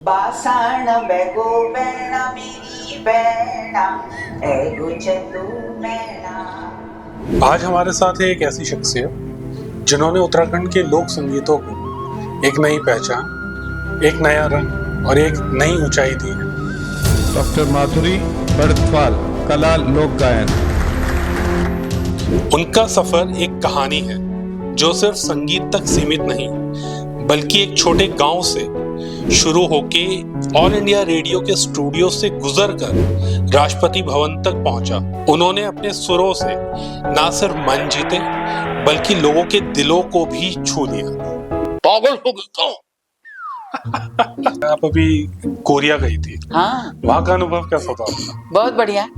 बासाण बेगो बैणा मेरी बैणा एगो चतु मैणा। आज हमारे साथ है एक ऐसी शख्सियत जिन्होंने उत्तराखंड के लोक संगीतों को एक नई पहचान, एक नया रंग और एक नई ऊंचाई दी है। डॉक्टर माधुरी बड़थवाल, कला लोक गायन। उनका सफर एक कहानी है जो सिर्फ संगीत तक सीमित नहीं, बल्कि एक छोटे गांव से शुरू होके ऑल इंडिया रेडियो के स्टूडियो से गुजरकर राष्ट्रपति भवन तक पहुंचा। उन्होंने अपने सुरों से ना सिर्फ मन जीते, बल्कि लोगों के दिलों को भी छू लिया। पागल हो गए तो आप अभी कोरिया गई थी, हाँ, वहां का अनुभव कैसा था आपका? बहुत बढ़िया।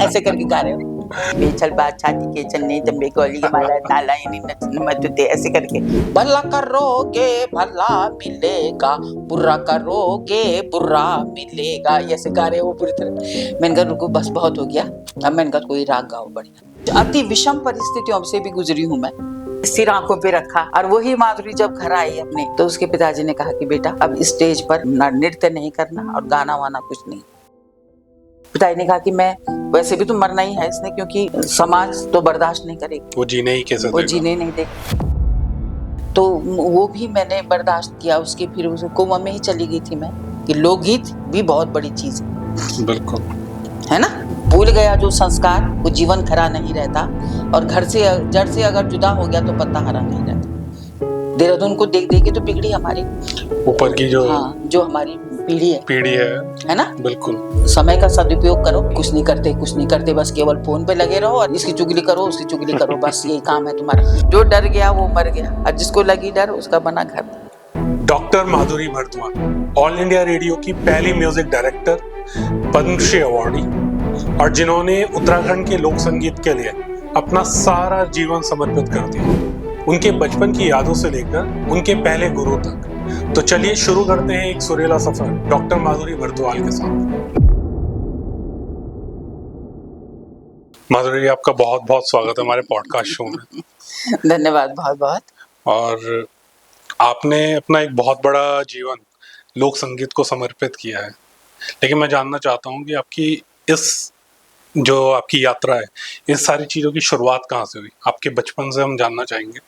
ऐसे करके गा रहे हो। बेचल बात छाती के चलने जम्बे गोली के माला ताला इन्हीं नचने मचुते ऐसे करके। भला करोगे भला मिलेगा, बुरा करोगे बुरा मिलेगा, ऐसे गा रहे हो पूरी तरह। मैंने कहा रुको बस बहुत हो गया, अब मैंने कहा कोई राग गाओ बढ़िया। अति विषम परिस्थितियों से भी गुजरी हूँ मैं, सिर आंखों पे रखा। और वही माधुरी जब घर आई अपने, तो उसके पिताजी ने कहा कि बेटा अब स्टेज पर नृत्य नहीं करना और गाना वाना कुछ नहीं। पिताजी ने कहा कि मैं वैसे भी तो मरना ही है इसने, क्योंकि समाज तो बर्दाश्त नहीं करेगी, वो जीने ही कैसे वो जीने नहीं देगा। तो वो भी मैंने बर्दाश्त किया। उसके फिर उस कोमा में ही चली गई थी मैं, कि लोकगीत भी बहुत बड़ी चीज है। बिल्कुल, है ना। भूल गया जो संस्कार, वो जीवन खरा नहीं रहता। और घर से जड़ से अगर जुदा हो गया तो पत्ता हरा नहीं रहता। देहरादून को देख देख के तो बिगड़ी हमारी ऊपर की जो जो हमारी पीढ़ी है ना। बिल्कुल। समय का सदुपयोग करो, कुछ नहीं करते, बस केवल फोन पे लगे रहो और इसकी चुगली करो उसकी चुगली करो, बस यही काम है तुम्हारा। जो डर गया वो मर गया, और जिसको लगी डर उसका बना घर। डॉक्टर माधुरी बड़थवाल ऑल इंडिया रेडियो की पहली म्यूजिक डायरेक्टर, पद्मश्री अवार्डी, और जिन्होंने उत्तराखंड के लोक संगीत के लिए अपना सारा जीवन समर्पित कर दिया, उनके बचपन की यादों से लेकर उनके पहले गुरु तक। तो चलिए शुरू करते हैं एक सुरीला सफर डॉक्टर माधुरी बड़थवाल के साथ। माधुरी, आपका बहुत बहुत स्वागत है हमारे पॉडकास्ट शो में। धन्यवाद बहुत बहुत। और आपने अपना एक बहुत बड़ा जीवन लोक संगीत को समर्पित किया है, लेकिन मैं जानना चाहता हूँ कि आपकी इस जो आपकी यात्रा है, इस सारी चीज़ों की शुरुआत कहाँ से हुई? आपके बचपन से हम जानना चाहेंगे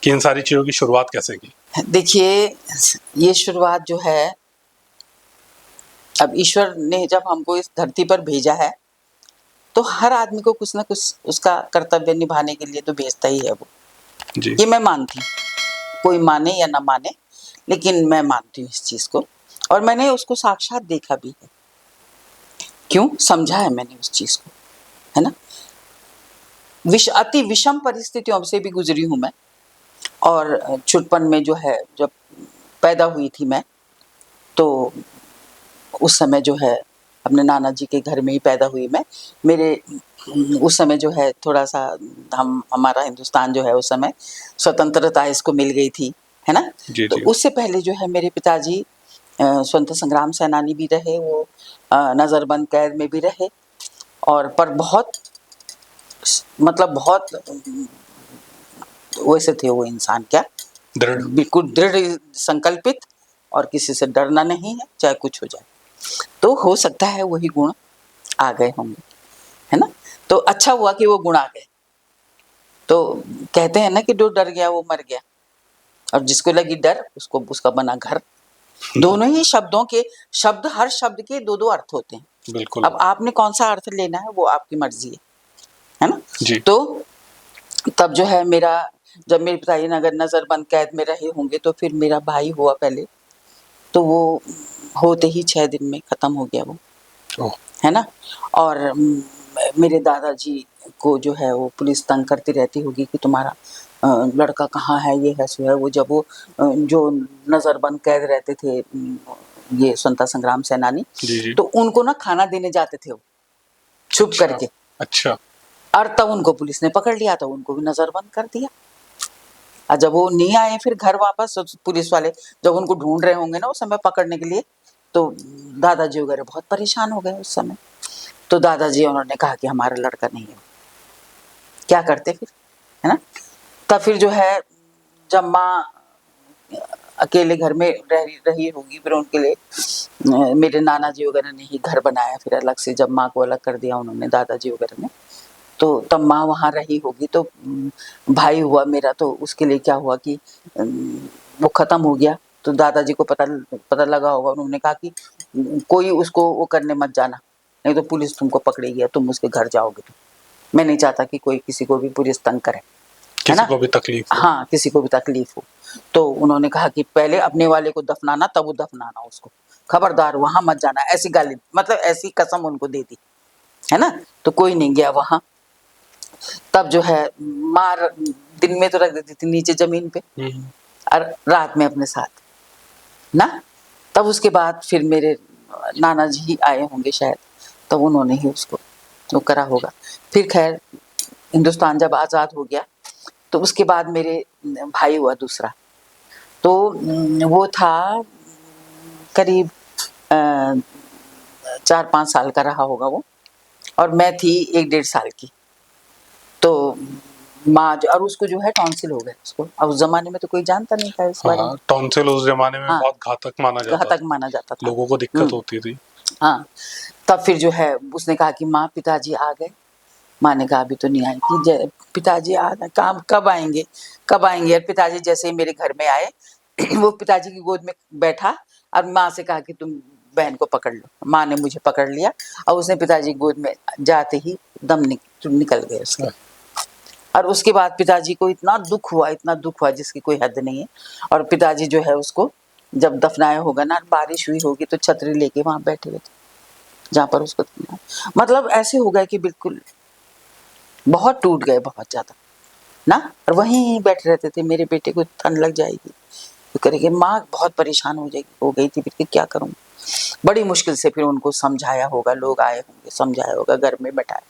कि इन सारी चीज़ों की शुरुआत कैसे की। देखिए, ये शुरुआत जो है, अब ईश्वर ने जब हमको इस धरती पर भेजा है तो हर आदमी को कुछ ना कुछ उसका कर्तव्य निभाने के लिए तो भेजता ही है वो जी। ये मैं मानती हूँ, कोई माने या ना माने, लेकिन मैं मानती हूँ इस चीज को। और मैंने उसको साक्षात देखा भी है, क्यों समझा है मैंने उस चीज को, है ना। अति विषम परिस्थितियों से भी गुजरी हूँ मैं। और छुटपन में जो है, जब पैदा हुई थी मैं, तो उस समय जो है अपने नाना जी के घर में ही पैदा हुई मैं। मेरे उस समय जो है थोड़ा सा हमारा हिंदुस्तान जो है उस समय स्वतंत्रता इसको मिल गई थी, है ना। जी, तो जी। उससे पहले जो है मेरे पिताजी स्वतंत्रता संग्राम सेनानी भी रहे, वो नजरबंद कैद में भी रहे, और पर बहुत मतलब बहुत वैसे थे वो इंसान, क्या बिल्कुल दृढ़ संकल्पित, और किसी से डरना नहीं है चाहे कुछ हो जाए। तो हो सकता है वही गुण आ गए होंगे, है ना। तो अच्छा हुआ कि वो गुण आ गए। तो कहते हैं ना कि जो डर गया वो मर गया, और जिसको लगी डर उसको उसका बना घर। दोनों ही शब्दों के हर शब्द के दो दो अर्थ होते हैं। बिल्कुल। अब आपने कौन सा अर्थ लेना है वो आपकी मर्जी है ना। जी। तो तब जो है जब मेरे पिताजी अगर नजरबंद कैद में रहे होंगे तो फिर मेरा भाई हुआ पहले, तो वो होते ही 6 दिन में खत्म हो गया वो, है ना। और मेरे दादाजी को जो है वो पुलिस तंग करती रहती होगी कि तुम्हारा लड़का कहाँ है, ये है सो है। वो जब वो जो नजरबंद कैद रहते थे, ये स्वतंत्रता संग्राम सेनानी, जी। तो उनको ना खाना देने जाते थे वो छुप करके। अच्छा। और तब उनको पुलिस ने पकड़ लिया, तो उनको भी नजरबंद कर दिया। और जब वो नहीं आए फिर घर वापस, पुलिस वाले जब उनको ढूंढ रहे होंगे ना उस समय पकड़ने के लिए, तो दादाजी वगैरह बहुत परेशान हो गए उस समय। तो दादाजी उन्होंने कहा कि हमारा लड़का नहीं है, क्या करते फिर, है ना। तब फिर जो है जब माँ अकेले घर में रही होगी, फिर उनके लिए मेरे नाना जी वगैरह ने ही घर बनाया फिर अलग से, जब माँ को अलग कर दिया उन्होंने, दादाजी वगैरह ने, तो तब माँ वहाँ रही होगी। तो भाई हुआ मेरा, तो उसके लिए क्या हुआ कि वो ख़त्म हो गया। तो दादाजी को पता लगा होगा, उन्होंने कहा कि कोई उसको वो करने मत जाना, नहीं तो पुलिस तुमको पकड़ेगी, तुम उसके घर जाओगे। तो मैं नहीं चाहता कि कोई किसी को भी पुलिस तंग करे, है ना, किसी को भी तकलीफ हो। हाँ, किसी को भी तकलीफ हो। तो उन्होंने कहा कि पहले अपने वाले को दफनाना, तब वो दफनाना उसको, खबरदार वहां मत जाना, ऐसी गाली, मतलब ऐसी कसम उनको दे दी, है ना। तो कोई नहीं गया वहां। तब जो है मार दिन में तो रख देती थी नीचे जमीन पे, और रात में अपने साथ ना। तब उसके बाद फिर मेरे नाना जी ही आए होंगे शायद, तब उन्होंने ही उसको वो करा होगा। फिर खैर हिंदुस्तान जब आज़ाद हो गया, तो उसके बाद मेरे भाई हुआ दूसरा, तो वो था करीब 4-5 साल का रहा होगा वो, और मैं थी 1-1.5 साल की। तो माँ और उसको जो है टॉन्सिल हो गए उसको, अब उस जमाने में तो कोई जानता नहीं था इस बारे में। टॉन्सिल उस जमाने में हाँ, बहुत घातक माना जाता घातक था, माना जाता था, लोगों को दिक्कत होती थी। हाँ। तब फिर जो है उसने कहा कि माँ पिताजी आ गए। माँ ने कहा अभी तो नहीं आएंगे, पिताजी आ गए, काम कब आएंगे कब आएंगे। और पिताजी जैसे ही मेरे घर में आए वो पिताजी की गोद में बैठा और माँ से कहा कि तुम बहन को पकड़ लो। माँ ने मुझे पकड़ लिया और उसने पिताजी की गोद में जाते ही दम निकल गए उसके। और उसके बाद पिताजी को इतना दुख हुआ जिसकी कोई हद नहीं है। और पिताजी जो है उसको जब दफनाया होगा ना, बारिश हुई होगी तो छतरी लेके वहां बैठे हुए थे जहाँ पर उसको दफनाया। मतलब ऐसे हो गया कि बिल्कुल बहुत टूट गए, बहुत ज्यादा ना। और वहीं बैठे रहते थे, मेरे बेटे को ठंड लग जाएगी तो करेंगे, माँ बहुत परेशान हो गई थी, फिर क्या करूँ। बड़ी मुश्किल से फिर उनको समझाया होगा, लोग आए होंगे, समझाया होगा, घर में बैठाया।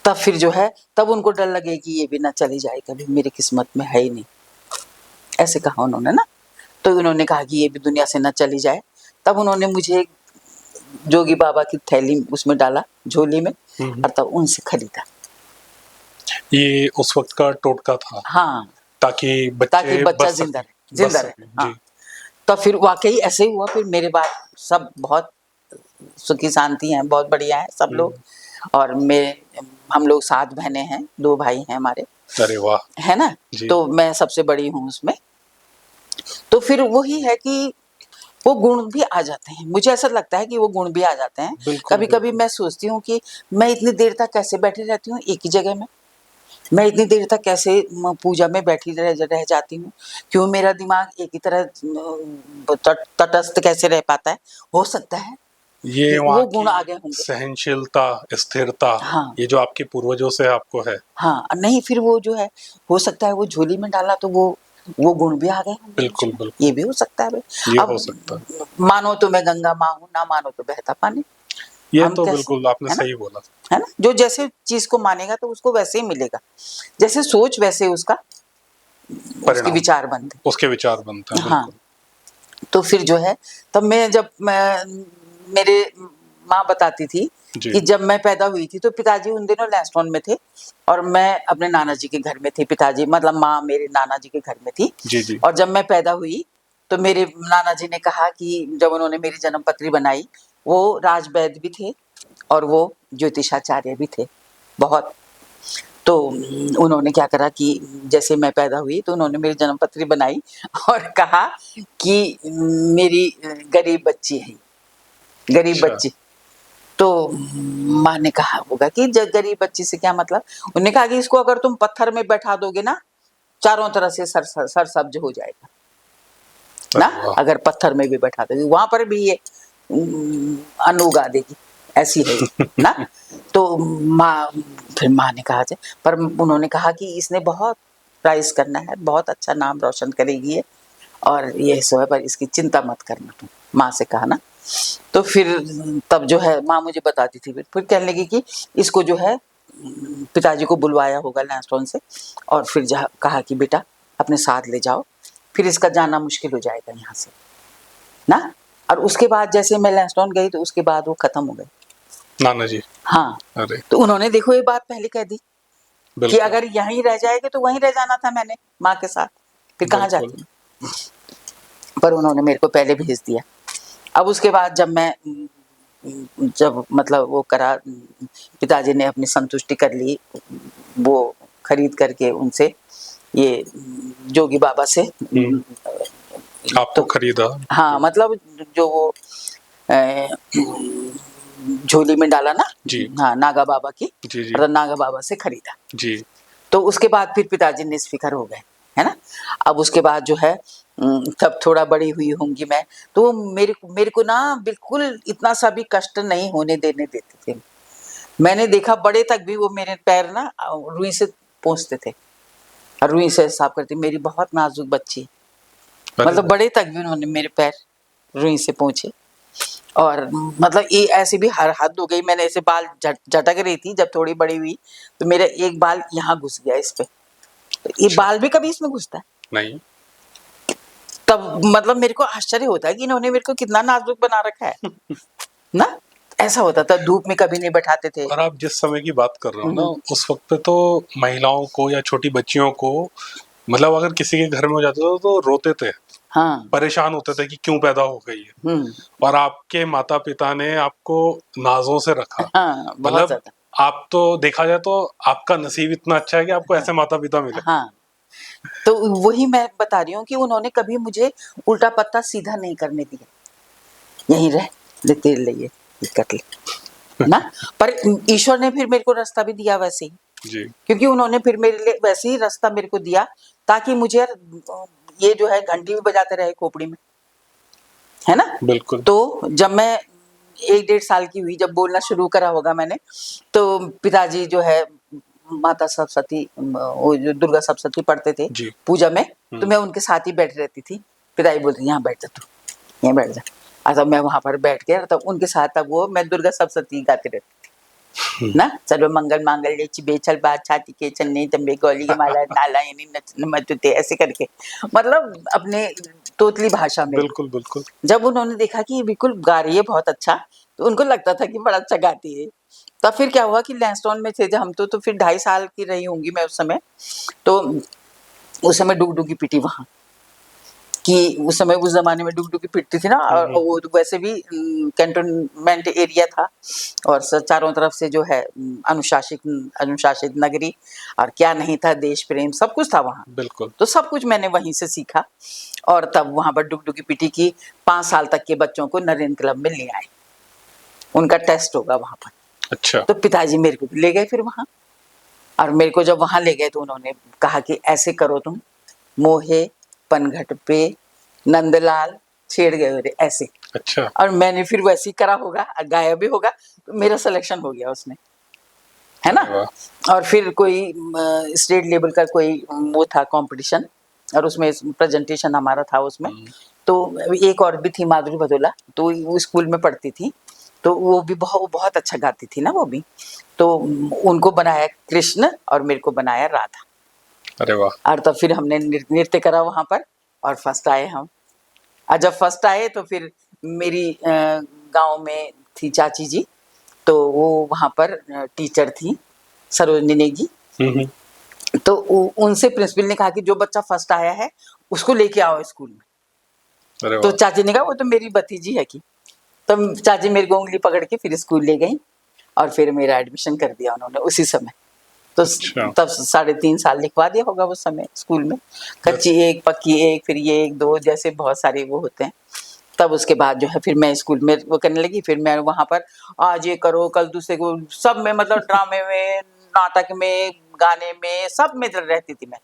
तब फिर जो है तब उनको डर लगे कि ये भी ना चली जाए कभी, मेरी किस्मत में है ही नहीं, ऐसे कहा उन्होंने ना। तो उन्होंने कहा कि ये भी दुनिया से ना चली जाए। तब उन्होंने मुझे जोगी बाबा की थैली उसमें डाला, झोली में, और तब उनसे खरीदा। ये उस वक्त का टोटका था, हाँ, ताकि बच्चा जिंदा रहे। हाँ। तो फिर वाकई ऐसे ही हुआ। फिर मेरे बाद सब बहुत सुखी शांति हैं, बहुत बढ़िया है सब लोग। और हम लोग 7 बहनें हैं, 2 भाई हैं हमारे। अरे वाह, है ना। तो मैं सबसे बड़ी हूँ उसमें। तो फिर वही है कि वो गुण भी आ जाते हैं, मुझे ऐसा लगता है कि वो गुण भी आ जाते हैं। कभी कभी मैं सोचती हूँ कि मैं इतनी देर तक कैसे बैठी रहती हूँ एक ही जगह में, मैं इतनी देर तक कैसे पूजा में बैठी रह जाती हूँ, क्यों मेरा दिमाग एक ही तरह तटस्थ कैसे रह पाता है। हो सकता है ये वो गुण आ गए होंगे, सहनशीलता, स्थिरता, हाँ, ये जो आपके पूर्वजों से आपको है। हाँ। नहीं फिर वो जो है, हो सकता है वो झोली में डाला तो वो गुण भी आ गए होंगे। बिल्कुल बिल्कुल, ये भी हो सकता है भाई। ये अब हो सकता है। मानो तो मैं गंगा माँ हूँ, ना मानो तो बहता पानी। ये तो कैसे, बिल्कुल आपने सही बोला, है ना। जो जैसे चीज को मानेगा तो उसको वैसे ही मिलेगा, जैसे सोच वैसे उसका उसके विचार बनते, उसके विचार बनते हैं। हाँ। तो फिर जो है तब मेरे माँ बताती थी कि जब मैं पैदा हुई थी तो पिताजी उन दिनों लैंसडॉन में थे और मैं अपने नाना जी के घर में थी। पिताजी मतलब माँ मेरे नाना जी के घर में थी। जी। और जब मैं पैदा हुई तो मेरे नाना जी ने कहा कि जब उन्होंने मेरी जन्म पत्री बनाई, वो राजवैद्य भी थे और वो ज्योतिषाचार्य भी थे बहुत। तो उन्होंने क्या करा कि जैसे मैं पैदा हुई तो उन्होंने मेरी जन्म पत्री बनाई और कहा कि मेरी गरीब बच्ची है, गरीब बच्ची। तो माँ ने कहा होगा कि गरीब बच्ची से क्या मतलब। उन्होंने कहा कि इसको अगर तुम पत्थर में बैठा दोगे ना, चारों तरह से सर सब्ज हो जाएगा ना। अगर पत्थर में भी बैठा दोगे वहां पर भी ये अन्न उगा देगी, ऐसी है ना। तो फिर माँ ने कहा, पर उन्होंने कहा कि इसने बहुत प्राइस करना है, बहुत अच्छा नाम रोशन करेगी है, और ये सो है, पर इसकी चिंता मत करना तुम, माँ से कहा ना। तो फिर तब जो है माँ मुझे बताती थी, फिर कहने लगी कि इसको जो है पिताजी को बुलवाया होगा लैंसडॉन से, और फिर कहा कि बेटा अपने साथ ले जाओ, फिर इसका जाना मुश्किल हो जाएगा यहाँ से ना। और उसके बाद जैसे मैं लैंसडॉन गई तो उसके बाद वो खत्म हो गए नाना जी। हाँ। अरे तो उन्होंने देखो ये बात पहले कह दी कि बिल्कुल। अगर यहीं रह जाएगी तो वहीं रह जाना था मैंने माँ के साथ, फिर कहाँ बिल्कुल। जाती। पर उन्होंने मेरे को पहले भेज दिया। अब उसके बाद जब मतलब वो करा, पिताजी ने अपनी संतुष्टि कर ली, वो खरीद करके उनसे ये जोगी बाबा से आपको खरीदा? हाँ, मतलब जो वो झोली में डाला ना, जी हाँ, नागा बाबा की, जी जी मतलब नागा बाबा से खरीदा। जी। तो उसके बाद फिर पिताजी निस्फिक्र हो गए, है ना। अब उसके बाद जो है तब थोड़ा बड़ी हुई होंगी मैं, तो मेरे को ना बिल्कुल इतना सा भी कष्ट नहीं होने देने देते थे। मैंने देखा बड़े तक भी वो मेरे पैर ना रुई से पोंछते थे, और रुई से साफ करते। मेरी बहुत नाजुक बच्ची, मतलब बड़े तक भी उन्होंने मेरे पैर रुई से पोंछे। और मतलब ये ऐसे भी हर हद हो गई, मैंने ऐसे बाल झटक रही थी जब थोड़ी बड़ी हुई, तो मेरा एक बाल यहाँ घुस गया इस पे, तो ये बाल भी कभी इसमें घुसता है नहीं। तब मतलब मेरे को आश्चर्य होता है कि इन्होंने मेरे को कितना नाजुक बना रखा है ना। ऐसा होता था, धूप में कभी नहीं बैठाते थे। और आप जिस समय की बात कर रहे हो ना, उस वक्त पे तो महिलाओं को या छोटी बच्चियों को, मतलब अगर किसी के घर में हो जाते थे तो रोते थे, हाँ, परेशान होते थे कि क्यों पैदा हो गई है। और आपके माता पिता ने आपको नाजों से रखा। हाँ, बहुत मतलब ज्यादा। आप तो देखा जाए तो आपका नसीब इतना अच्छा है कि आपको ऐसे माता पिता मिले। हाँ, तो वही मैं बता रही हूँ कि उन्होंने कभी मुझे उल्टा पत्ता सीधा नहीं करने दिया, यहीं रह ले, तेल ले, ये कर ले ना। पर ईश्वर ने फिर मेरे को रास्ता भी दिया वैसे ही, जी क्योंकि उन्होंने फिर मेरे लिए वैसे ही रास्ता मेरे को दिया, ताकि मुझे ये जो है घंटी भी बजाते रहे खोपड़ी में, है ना। बिल्कुल। तो जब मैं 1-1.5 साल की हुई, जब बोलना शुरू करा होगा मैंने, तो पिताजी जो है माता सरस्वती, वो जो दुर्गा सप्तशती पढ़ते थे जी। पूजा में, तो मैं उनके साथ ही बैठ रहती थी। पिताजी बोलते यहाँ बैठ जा, तू यहाँ बैठ जा। तब मैं वहां पर बैठ के तब उनके साथ तब वो मैं दुर्गा सप्तशती गाती रहती ना। सर्व मंगल मांगल्ये शिवे सर्वार्थ साधिके शरण्ये त्र्यंबके गौरी माला नारायणी नमोस्तुते, ऐसे करके, मतलब अपने तोतली भाषा में। बिल्कुल बिल्कुल। जब उन्होंने देखा कि बिल्कुल गा रही है बहुत अच्छा, तो उनको लगता था कि बड़ा अच्छा गाती है। तब फिर क्या हुआ कि लैंसडाउन में थे जब हम, तो फिर 2.5 साल की रही होंगी मैं उस समय। तो उस समय डुगडुगी पिटी वहां कि उस समय उस जमाने में डुगडुगी पिटती थी ना, और वो वैसे भी कैंटोनमेंट एरिया था, और चारों तरफ से जो है अनुशासित नगरी, और क्या नहीं था, देश प्रेम सब कुछ था वहाँ। बिल्कुल। तो सब कुछ मैंने वहीं से सीखा। और तब वहां पर डुगडुगी पिटी की 5 साल तक के बच्चों को नरेंद्र क्लब में ले आए, उनका टेस्ट होगा वहां पर। अच्छा। तो पिताजी मेरे को ले गए फिर वहां, और मेरे को जब वहां ले गए तो उन्होंने कहा कि ऐसे करो तुम, मोहे पनघट पे नंदलाल छेड़ गए रे, ऐसे। अच्छा। और मैंने फिर वैसे ही करा होगा, गाया भी होगा, तो मेरा सिलेक्शन हो गया उसमें, है ना। और फिर कोई स्टेट लेवल का कोई वो था कंपटीशन, और उसमें प्रेजेंटेशन हमारा था उसमें। तो एक और भी थी माधुरी भदोला, तो वो स्कूल में पढ़ती थी, तो वो भी बहुत अच्छा गाती थी ना वो भी। तो उनको बनाया कृष्ण और मेरे को बनाया राधा। अरे वाह। और तब फिर हमने नृत्य करा वहां पर, और फर्स्ट आए हम। और जब फर्स्ट आए तो फिर मेरी गांव में थी चाची जी, तो वो वहां पर टीचर थी सरोजनी नेगी। तो उनसे प्रिंसिपल ने कहा कि जो बच्चा फर्स्ट आया है उसको लेके आओ स्कूल में। अरे तो वाह। चाची ने कहा वो तो मेरी भतीजी है कि, तो चाची मेरी को उंगली पकड़ के फिर स्कूल ले गई, और फिर मेरा एडमिशन कर दिया उन्होंने उसी समय। तो अच्छा। तब 3.5 साल लिखवा दिया होगा उस समय स्कूल में, कच्ची एक पक्की एक, फिर ये 1-2 जैसे बहुत सारे वो होते हैं। तब उसके बाद जो है फिर मैं स्कूल में वो करने लगी। फिर मैं वहां पर आज ये करो कल दूसरे को, सब में, मतलब ड्रामे में, नाटक में, गाने में, सब में रहती थी मैं।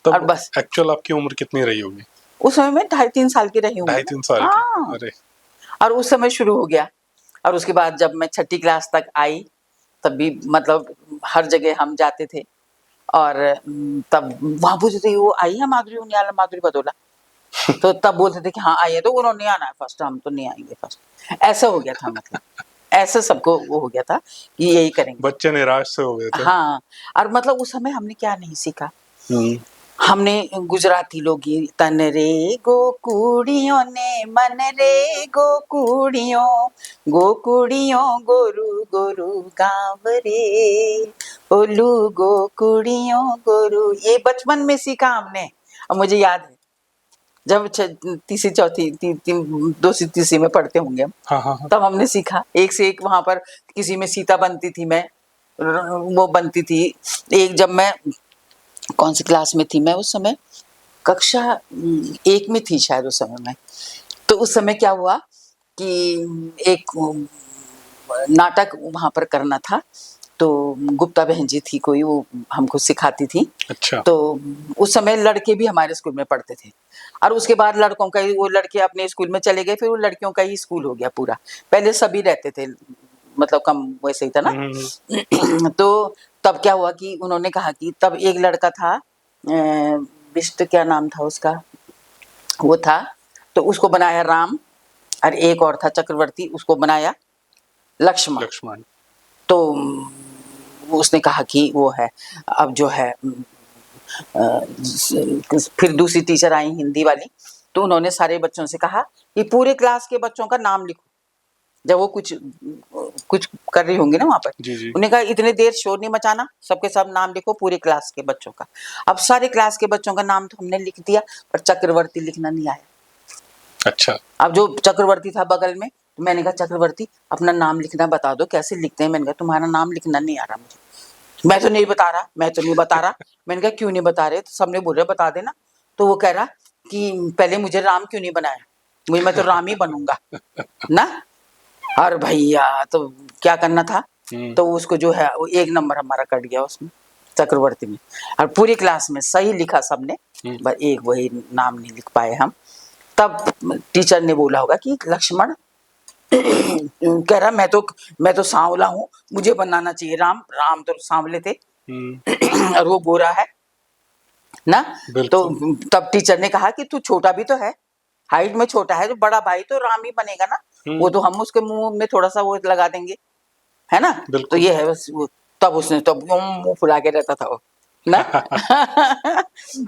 और तब बस एक्चुअल आपकी उम्र कितनी रही होगी? उस समय मैं 2.5-3 साल की रही हूँ। 2.5-3 साल की? हाँ, अरे। और उस समय शुरू हो गया। और उसके बाद जब मैं 6ठी क्लास तक आई, तब भी मतलब हर जगह हम जाते थे। और तब वहां पूछते थे वो आई है माधुरी उनियाल, माधुरी भदोला, तो तब बोलते थे कि हाँ आई है, तो उन्होंने आना है फर्स्ट, हम तो नहीं आएंगे फर्स्ट। ऐसा हो गया था, मतलब ऐसा सबको वो हो गया था कि यही करेंगे। बच्चे निराश से हो गए थे। हाँ, और मतलब उस समय हमने क्या नहीं सीखा, हमने गुजराती लोकगीत, तन रे गोकुड़ियों ने मन रे गोकुड़ियों गोरु गोरु गाँव रे, ओलू गोकुड़ियों गोरु, ये बचपन में सीखा हमने। और मुझे याद है जब तीसरी चौथी दूसरी तीसरी में पढ़ते होंगे हम, हाँ हाँ हाँ। तब हमने सीखा। एक से एक वहां पर किसी में सीता बनती थी, मैं वो बनती थी। एक जब मैं कौन सी क्लास में थी, मैं उस समय कक्षा 1 में थी शायद उस समय में। तो उस समय क्या हुआ कि एक नाटक वहां पर करना था, तो गुप्ता बहन जी थी कोई, वो हमको सिखाती थी। अच्छा। तो उस समय लड़के भी हमारे स्कूल में पढ़ते थे, और उसके बाद लड़कों का ही, वो लड़के अपने स्कूल में चले गए, फिर वो लड़कियों का ही स्कूल हो गया पूरा। पहले सभी रहते थे, मतलब कम वैसे ही था ना। तो तब क्या हुआ कि उन्होंने कहा कि तब एक लड़का था, बिष्ट क्या नाम था उसका, वो था, तो उसको बनाया राम, और एक और था चक्रवर्ती, उसको बनाया लक्ष्मण। लक्ष्मण। तो उसने कहा कि वो है, अब जो है फिर दूसरी टीचर आई हिंदी वाली, तो उन्होंने सारे बच्चों से कहा कि पूरे क्लास के बच्चों का नाम लिखो। जब वो कुछ कुछ कर रही होंगी ना वहां पर, जी जी। उन्हें कहा इतने देर शोर नहीं मचाना, सबके सब नाम लिखो पूरे क्लास के बच्चों का। अब सारे क्लास के बच्चों का नाम तो हमने लिख दिया, पर चक्रवर्ती लिखना नहीं आया। अच्छा। अब जो चक्रवर्ती था बगल में, तो मैंने कहा चक्रवर्ती अपना नाम लिखना बता दो, कैसे लिखते हैं। मैंने कहा तुम्हारा नाम लिखना नहीं आ रहा मुझे। मैं तो नहीं बता रहा, मैं तो नहीं बता रहा। मैंने कहा क्यों नहीं बता रहे, तो सबने बोल रहे बता देना। तो वो कह रहा कि पहले मुझे राम क्यों नहीं बनाया, मुझे, मैं तो राम ही बनूंगा ना। और भैया तो क्या करना था, तो उसको जो है वो 1 नंबर हमारा कट गया उसमें, चक्रवर्ती में। और पूरी क्लास में सही लिखा सबने, बस एक वही नाम नहीं लिख पाए हम। तब टीचर ने बोला होगा कि लक्ष्मण कह रहा मैं तो सांवला हूँ, मुझे बनाना चाहिए राम। राम तो सांवले थे और वो गोरा है ना। तो तब टीचर ने कहा कि तू छोटा भी तो है, हाइट में छोटा है, जो बड़ा भाई तो राम ही बनेगा ना, वो तो हम उसके मुंह में थोड़ा सा वो लगा देंगे, है ना। तो ये है बस। तब उसने तो मुंह फुला के रहता था वो ना।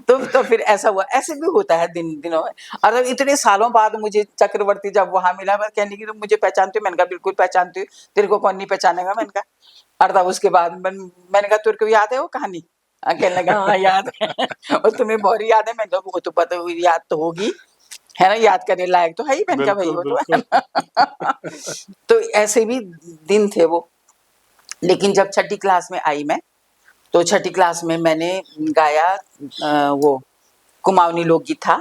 तो फिर ऐसा हुआ, ऐसे भी होता है दिनों में। और इतने सालों बाद मुझे चक्रवर्ती जब वहां मिला, मैं कहने की तो मुझे पहचानते हो, मैंने कहा बिल्कुल पहचानती हूँ, तेरे को कौन नहीं पहचानेगा। मैंने कहा, और तब उसके बाद मैंने कहा तेरे को याद है वो कहानी, कहने लगा हाँ याद है। और तुम्हें बहुत याद है। मैंने कहा वो तो पता, याद तो होगी, है ना, याद करने लायक तो है ही। मैंने कहा भाई वो तो है ना। तो ऐसे भी दिन थे वो। लेकिन जब छठी क्लास में आई मैं, तो छठी क्लास में मैंने गाया वो कुमाऊनी लोकगीत था,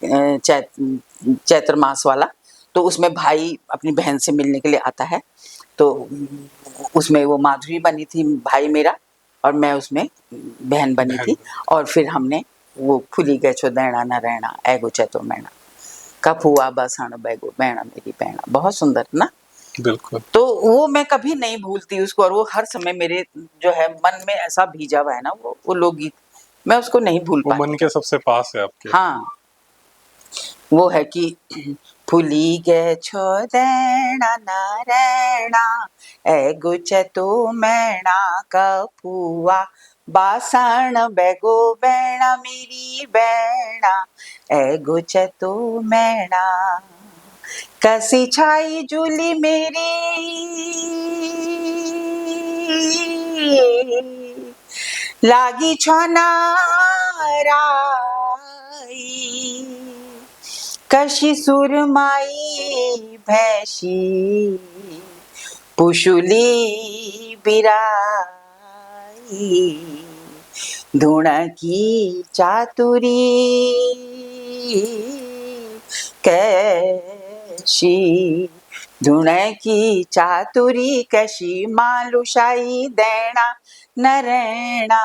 चैत्र मास वाला। तो उसमें भाई अपनी बहन से मिलने के लिए आता है, तो उसमें वो माधुरी बनी थी भाई मेरा, और मैं उसमें बहन बनी थी। और फिर हमने वो खुली गए छो दैणा न रहना एगो चैतो मैणा, कफुआ बसण बैगो बैणा मेरी बैणा, बहुत सुंदर ना। बिल्कुल। तो वो मैं कभी नहीं भूलती उसको, और वो हर समय मेरे जो है मन में ऐसा भीजा हुआ है ना, वो लोकगीत, मैं उसको नहीं भूल वो पाती। मन के सबसे पास है आपके। हाँ, वो है कि फुली गे छो दैणा नारायणा एगो चैतो मैणा कफुआ बासण बेगो बैणा मेरी बैणा एगो चैतो मैणा, कसी छाई जूली मेरी लागी छो नाराई, कशी सुरमाई भैशी पुशुली बिराई, धुण की चातुरी कैशी, धुण की चातुरी कैशी मालुशाई दैणा नरैणा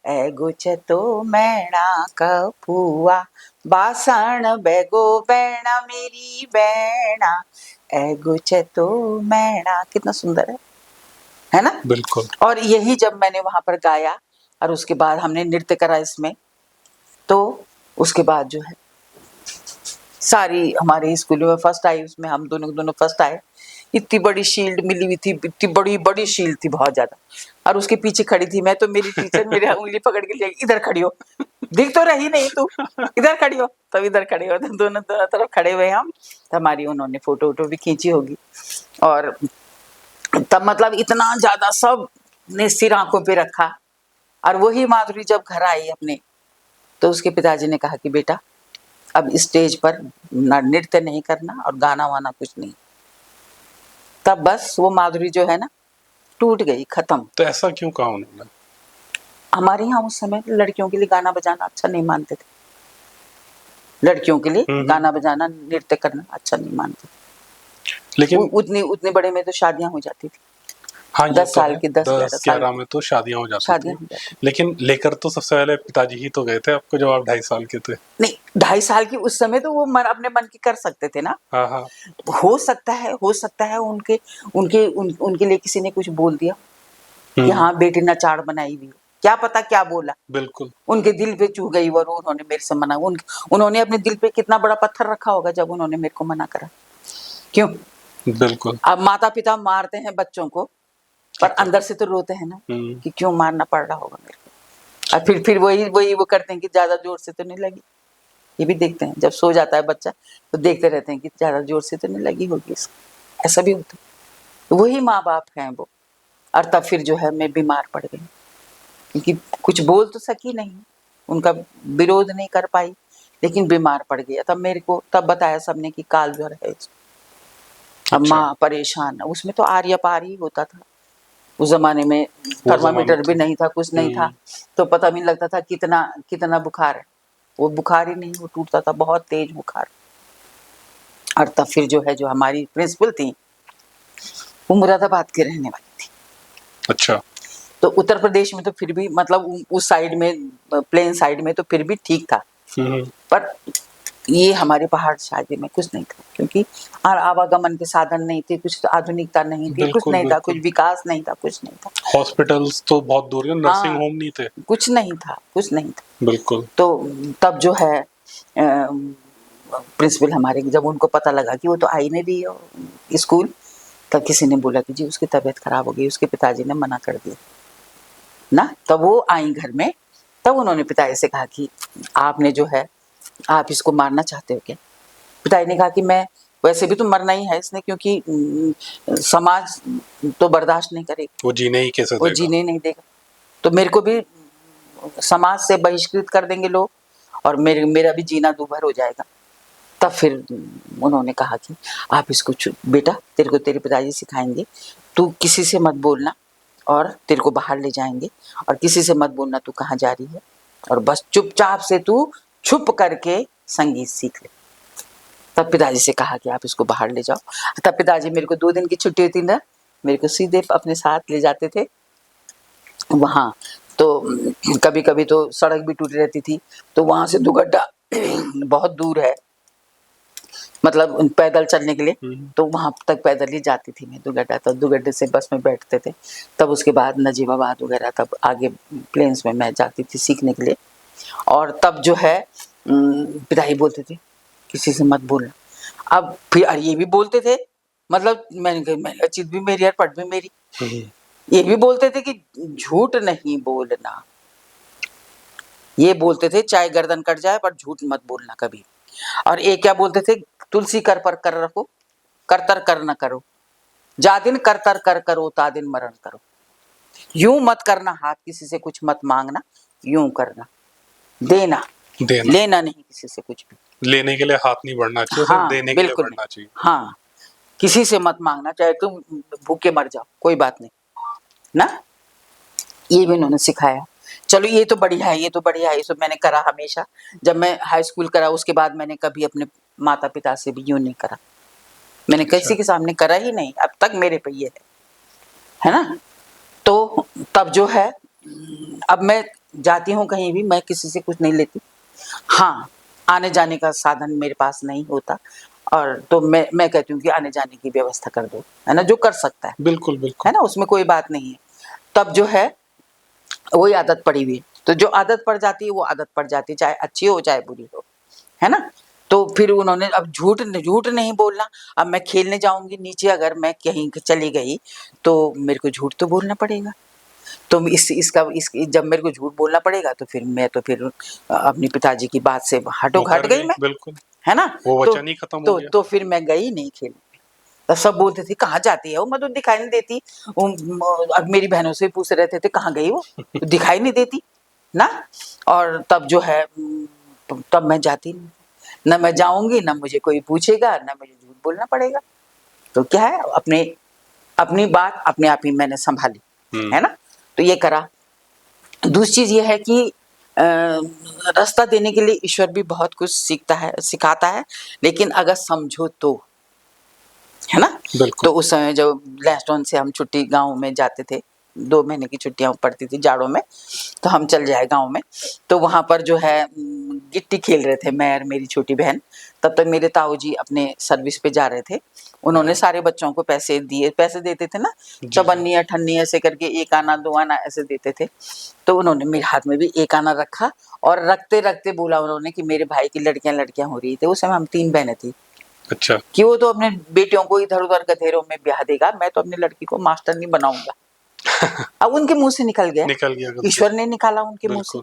एगो चैतो मैणा कफुआ बासण बेगो बैणा मेरी बैणा एगो चैतो मैणा। कितना सुंदर है ना। बिल्कुल। और यही जब मैंने वहां पर गाया, और उसके बाद हमने नृत्य करा इसमें, तो उसके बाद जो है सारी हमारे स्कूल में फर्स्ट आई, उसमें हम दोनों फर्स्ट आए। इतनी बड़ी शील्ड मिली हुई थी, इतनी बड़ी बड़ी शील्ड थी, बहुत ज्यादा। और उसके पीछे खड़ी थी मैं, तो मेरी टीचर मेरी उंगली पकड़ के ले इधर खड़ी हो, दिख तो रही नहीं तू, इधर खड़ी हो, तब इधर खड़े हो, तो दोनों दोनों तरफ खड़े हुए हम। तो हमारी उन्होंने फोटो वोटो भी खींची होगी। और तब मतलब इतना ज्यादा सब ने सिर आंखों पे रखा। और वही माधुरी जब घर आई अपने, तो उसके पिताजी ने कहा कि बेटा अब स्टेज पर ना नृत्य नहीं करना और गाना वाना कुछ नहीं। तब बस वो माधुरी जो है ना टूट गई, खत्म। तो ऐसा क्यों कहा उन्होंने? हमारे यहाँ उस समय लड़कियों के लिए गाना बजाना अच्छा नहीं मानते थे। लड़कियों के लिए गाना बजाना, नृत्य करना अच्छा नहीं मानते थे। लेकिन उतने बड़े में तो शादियां हो जाती थी। हाँ, 10 साल की, 10-11 में तो शादियां हो जाती थी। लेकिन लेकर तो सबसे पहले पिताजी ही तो गए थे आपको, जब आप 2.5 साल के थे। नहीं, 2.5 साल की उस समय तो वो अपने मन की कर सकते थे ना। हाँ हाँ। हो सकता है उनके लिए किसी ने कुछ बोल दिया कि हाँ बेटी नचाड़ बनाई हुई, क्या पता क्या बोला। बिल्कुल। उनके दिल पे चुभ गई और उन्होंने मेरे से मना। उन्होंने अपने दिल पे कितना बड़ा पत्थर रखा होगा जब उन्होंने मेरे को मना करा। क्यों? बिल्कुल। अब माता पिता मारते हैं बच्चों को, पर अंदर से तो रोते हैं ना कि क्यों मारना पड़ रहा होगा मेरे को। और फिर वही वो करते हैं कि ज्यादा जोर से तो नहीं लगी। ये भी देखते हैं, जब सो जाता है बच्चा तो देखते रहते हैं कि ज्यादा जोर से तो नहीं लगी होगी इसको। ऐसा भी होता है। तो वही माँ बाप हैं वो। और तब फिर जो है मैं बीमार पड़ गई, क्योंकि कुछ बोल तो सकी नहीं, उनका विरोध नहीं कर पाई, लेकिन बीमार पड़ गया। तब मेरे को तब बताया सबने कि काल ज्वर है। अब माँ परेशान। उसमें तो आर्य पार ही होता था उस जमाने में। थर्मामीटर भी नहीं था, कुछ नहीं था, तो पता भी नहीं लगता था कितना बुखार है। वो बुखार ही नहीं, वो टूटता था, बहुत तेज बुखार। और तब फिर जो है, जो हमारी प्रिंसिपल थी वो मुरादाबाद की रहने वाली थी। अच्छा। तो उत्तर प्रदेश में तो फिर भी मतलब उस साइड में, प्लेन साइड में तो फिर भी ठीक था, पर ये हमारे पहाड़ शादी में कुछ नहीं था, क्योंकि आवागमन के साधन नहीं थे, कुछ आधुनिकता नहीं थी, कुछ नहीं था, कुछ विकास नहीं था, कुछ नहीं था। हॉस्पिटल्स तो बहुत दूर, नर्सिंग होम नहीं थे, कुछ नहीं था। बिल्कुल। तो तब जो है प्रिंसिपल हमारे, जब उनको पता लगा कि वो तो आई नहीं रही है स्कूल, तब किसी ने बोला कि जी उसकी तबीयत खराब हो गई, उसके पिताजी ने मना कर दिया ना। तब वो आई घर में, तब उन्होंने पिताजी से कहा कि आपने जो है, आप इसको मारना चाहते हो क्या? पिताजी ने कहा कि मैं, वैसे भी तो मरना ही है इसने, क्योंकि समाज तो बर्दाश्त नहीं करेगा, वो जीने ही कैसे देगा? वो जीने नहीं देगा, तो मेरे को भी समाज से बहिष्कृत कर देंगे लोग, और मेरा भी जीना दूभर हो जाएगा। तब फिर उन्होंने कहा कि आप इसको बेटा, तेरे को तेरे पिताजी सिखाएंगे, तू किसी से मत बोलना, और तेरे को बाहर ले जाएंगे, और किसी से मत बोलना तू कहाँ जा रही है, और बस चुपचाप से तू छुप करके संगीत सीख ले। तब पिताजी से कहा कि आप इसको बाहर ले जाओ। तब पिताजी, मेरे को 2 दिन की छुट्टी होती ना, मेरे को सीधे अपने साथ ले जाते थे वहाँ। तो कभी कभी तो सड़क भी टूटी रहती थी, तो वहाँ से दुगड्डा बहुत दूर है, मतलब पैदल चलने के लिए, तो वहां तक पैदल ही जाती थी मैं दुगड्डा। तो दुगड्डे से बस में बैठते थे, तब उसके बाद नजीबाबाद वगैरह, तब आगे प्लेन्स में मैं जाती थी सीखने के लिए। और तब जो है पिताजी बोलते थे किसी से मत बोलना। अब फिर ये भी बोलते थे, मतलब मैंने चित भी मेरी और पट भी मेरी, ये भी बोलते थे कि झूठ नहीं बोलना। ये बोलते थे चाहे गर्दन कट जाए पर झूठ मत बोलना कभी। और ये क्या बोलते थे, तुलसी कर पर कर रखो, करतर कर न करो, जा दिन करतर कर करो, ता दिन मरण करो। यूं मत करना हाथ, किसी से कुछ मत मांगना, यूं करना, देना लेना नहीं किसी से कुछ भी। लेने के लिए हाथ नहीं बढ़ना चाहिए, हाँ, देने के लिए बढ़ना चाहिए। हाँ, किसी से मत मांगना, चाहे तुम भूखे मर जाओ, कोई बात नहीं ना। ये भी उन्होंने सिखाया। चलो ये तो बढ़िया है, ये तो बढ़िया है, ये सब मैंने करा हमेशा। जब मैं हाई स्कूल करा, उसके बाद मैंने कभी अपने माता पिता से भी यूं नहीं करा, मैंने किसी के सामने करा ही नहीं, अब तक मेरे पे ये है ना। तो तब जो है, अब मैं जाती हूँ कहीं भी, मैं किसी से कुछ नहीं लेती। हाँ, आने जाने का साधन मेरे पास नहीं होता, और तो मैं कहती हूँ कि आने जाने की व्यवस्था कर दो, है ना, जो कर सकता है। बिल्कुल बिल्कुल, है ना, उसमें कोई बात नहीं है। तब जो है वही आदत पड़ी हुई है, तो जो आदत पड़ जाती है वो आदत पड़ जाती है, चाहे अच्छी हो चाहे बुरी हो, है ना। तो फिर उन्होंने, अब झूठ नहीं बोलना। अब मैं खेलने जाऊंगी नीचे, अगर मैं कहीं चली गई तो मेरे को झूठ तो बोलना पड़ेगा। तो जब मेरे को झूठ बोलना पड़ेगा तो फिर मैं तो फिर अपने पिताजी की बात से हट गई मैं, बिल्कुल, है ना। वो तो वचन ही खत्म हो गया। तो फिर मैं गई नहीं खेलने। तब सब बोलते थे कहाँ जाती है वो, मैं तो दिखाई नहीं देती। अब मेरी बहनों से पूछ रहे थे कहाँ गई वो, तो दिखाई नहीं देती ना। और तब जो है तब मैं जाती नहीं, न मैं जाऊंगी, न मुझे कोई पूछेगा, न मुझे झूठ बोलना पड़ेगा। तो क्या है, अपनी बात अपने आप ही मैंने संभाली, है ना। तो ये करा। दूसरी चीज ये है कि रास्ता देने के लिए ईश्वर भी बहुत कुछ सिखाता है, लेकिन अगर समझो तो, है ना। बिल्कुल। तो उस समय जब लैंसडाउन से हम छुट्टी गांव में जाते थे, 2 महीने की छुट्टियां पड़ती थी जाड़ों में, तो हम चल जाए गांव में। तो वहां पर जो है गिट्टी खेल रहे थे मैं और मेरी छोटी बहन। तब तक मेरे ताऊ जी अपने सर्विस पे जा रहे थे। उन्होंने सारे बच्चों को पैसे देते थे ना, चवन्नी अठन्नी ऐसे करके 1 आना 2 आना ऐसे देते थे। तो उन्होंने मेरे हाथ में भी 1 आना रखा, और रखते रखते बोला उन्होंने कि मेरे भाई की लड़कियां हो रही थी। उस समय हम 3 बहनें थी। अच्छा। कि वो तो अपने बेटियों को इधर उधर गधेरों में ब्याह देगा, मैं तो अपनी लड़की को मास्टर नहीं बनाऊंगा। अब उनके मुंह से निकल गया, ईश्वर ने निकाला उनके मुंह से,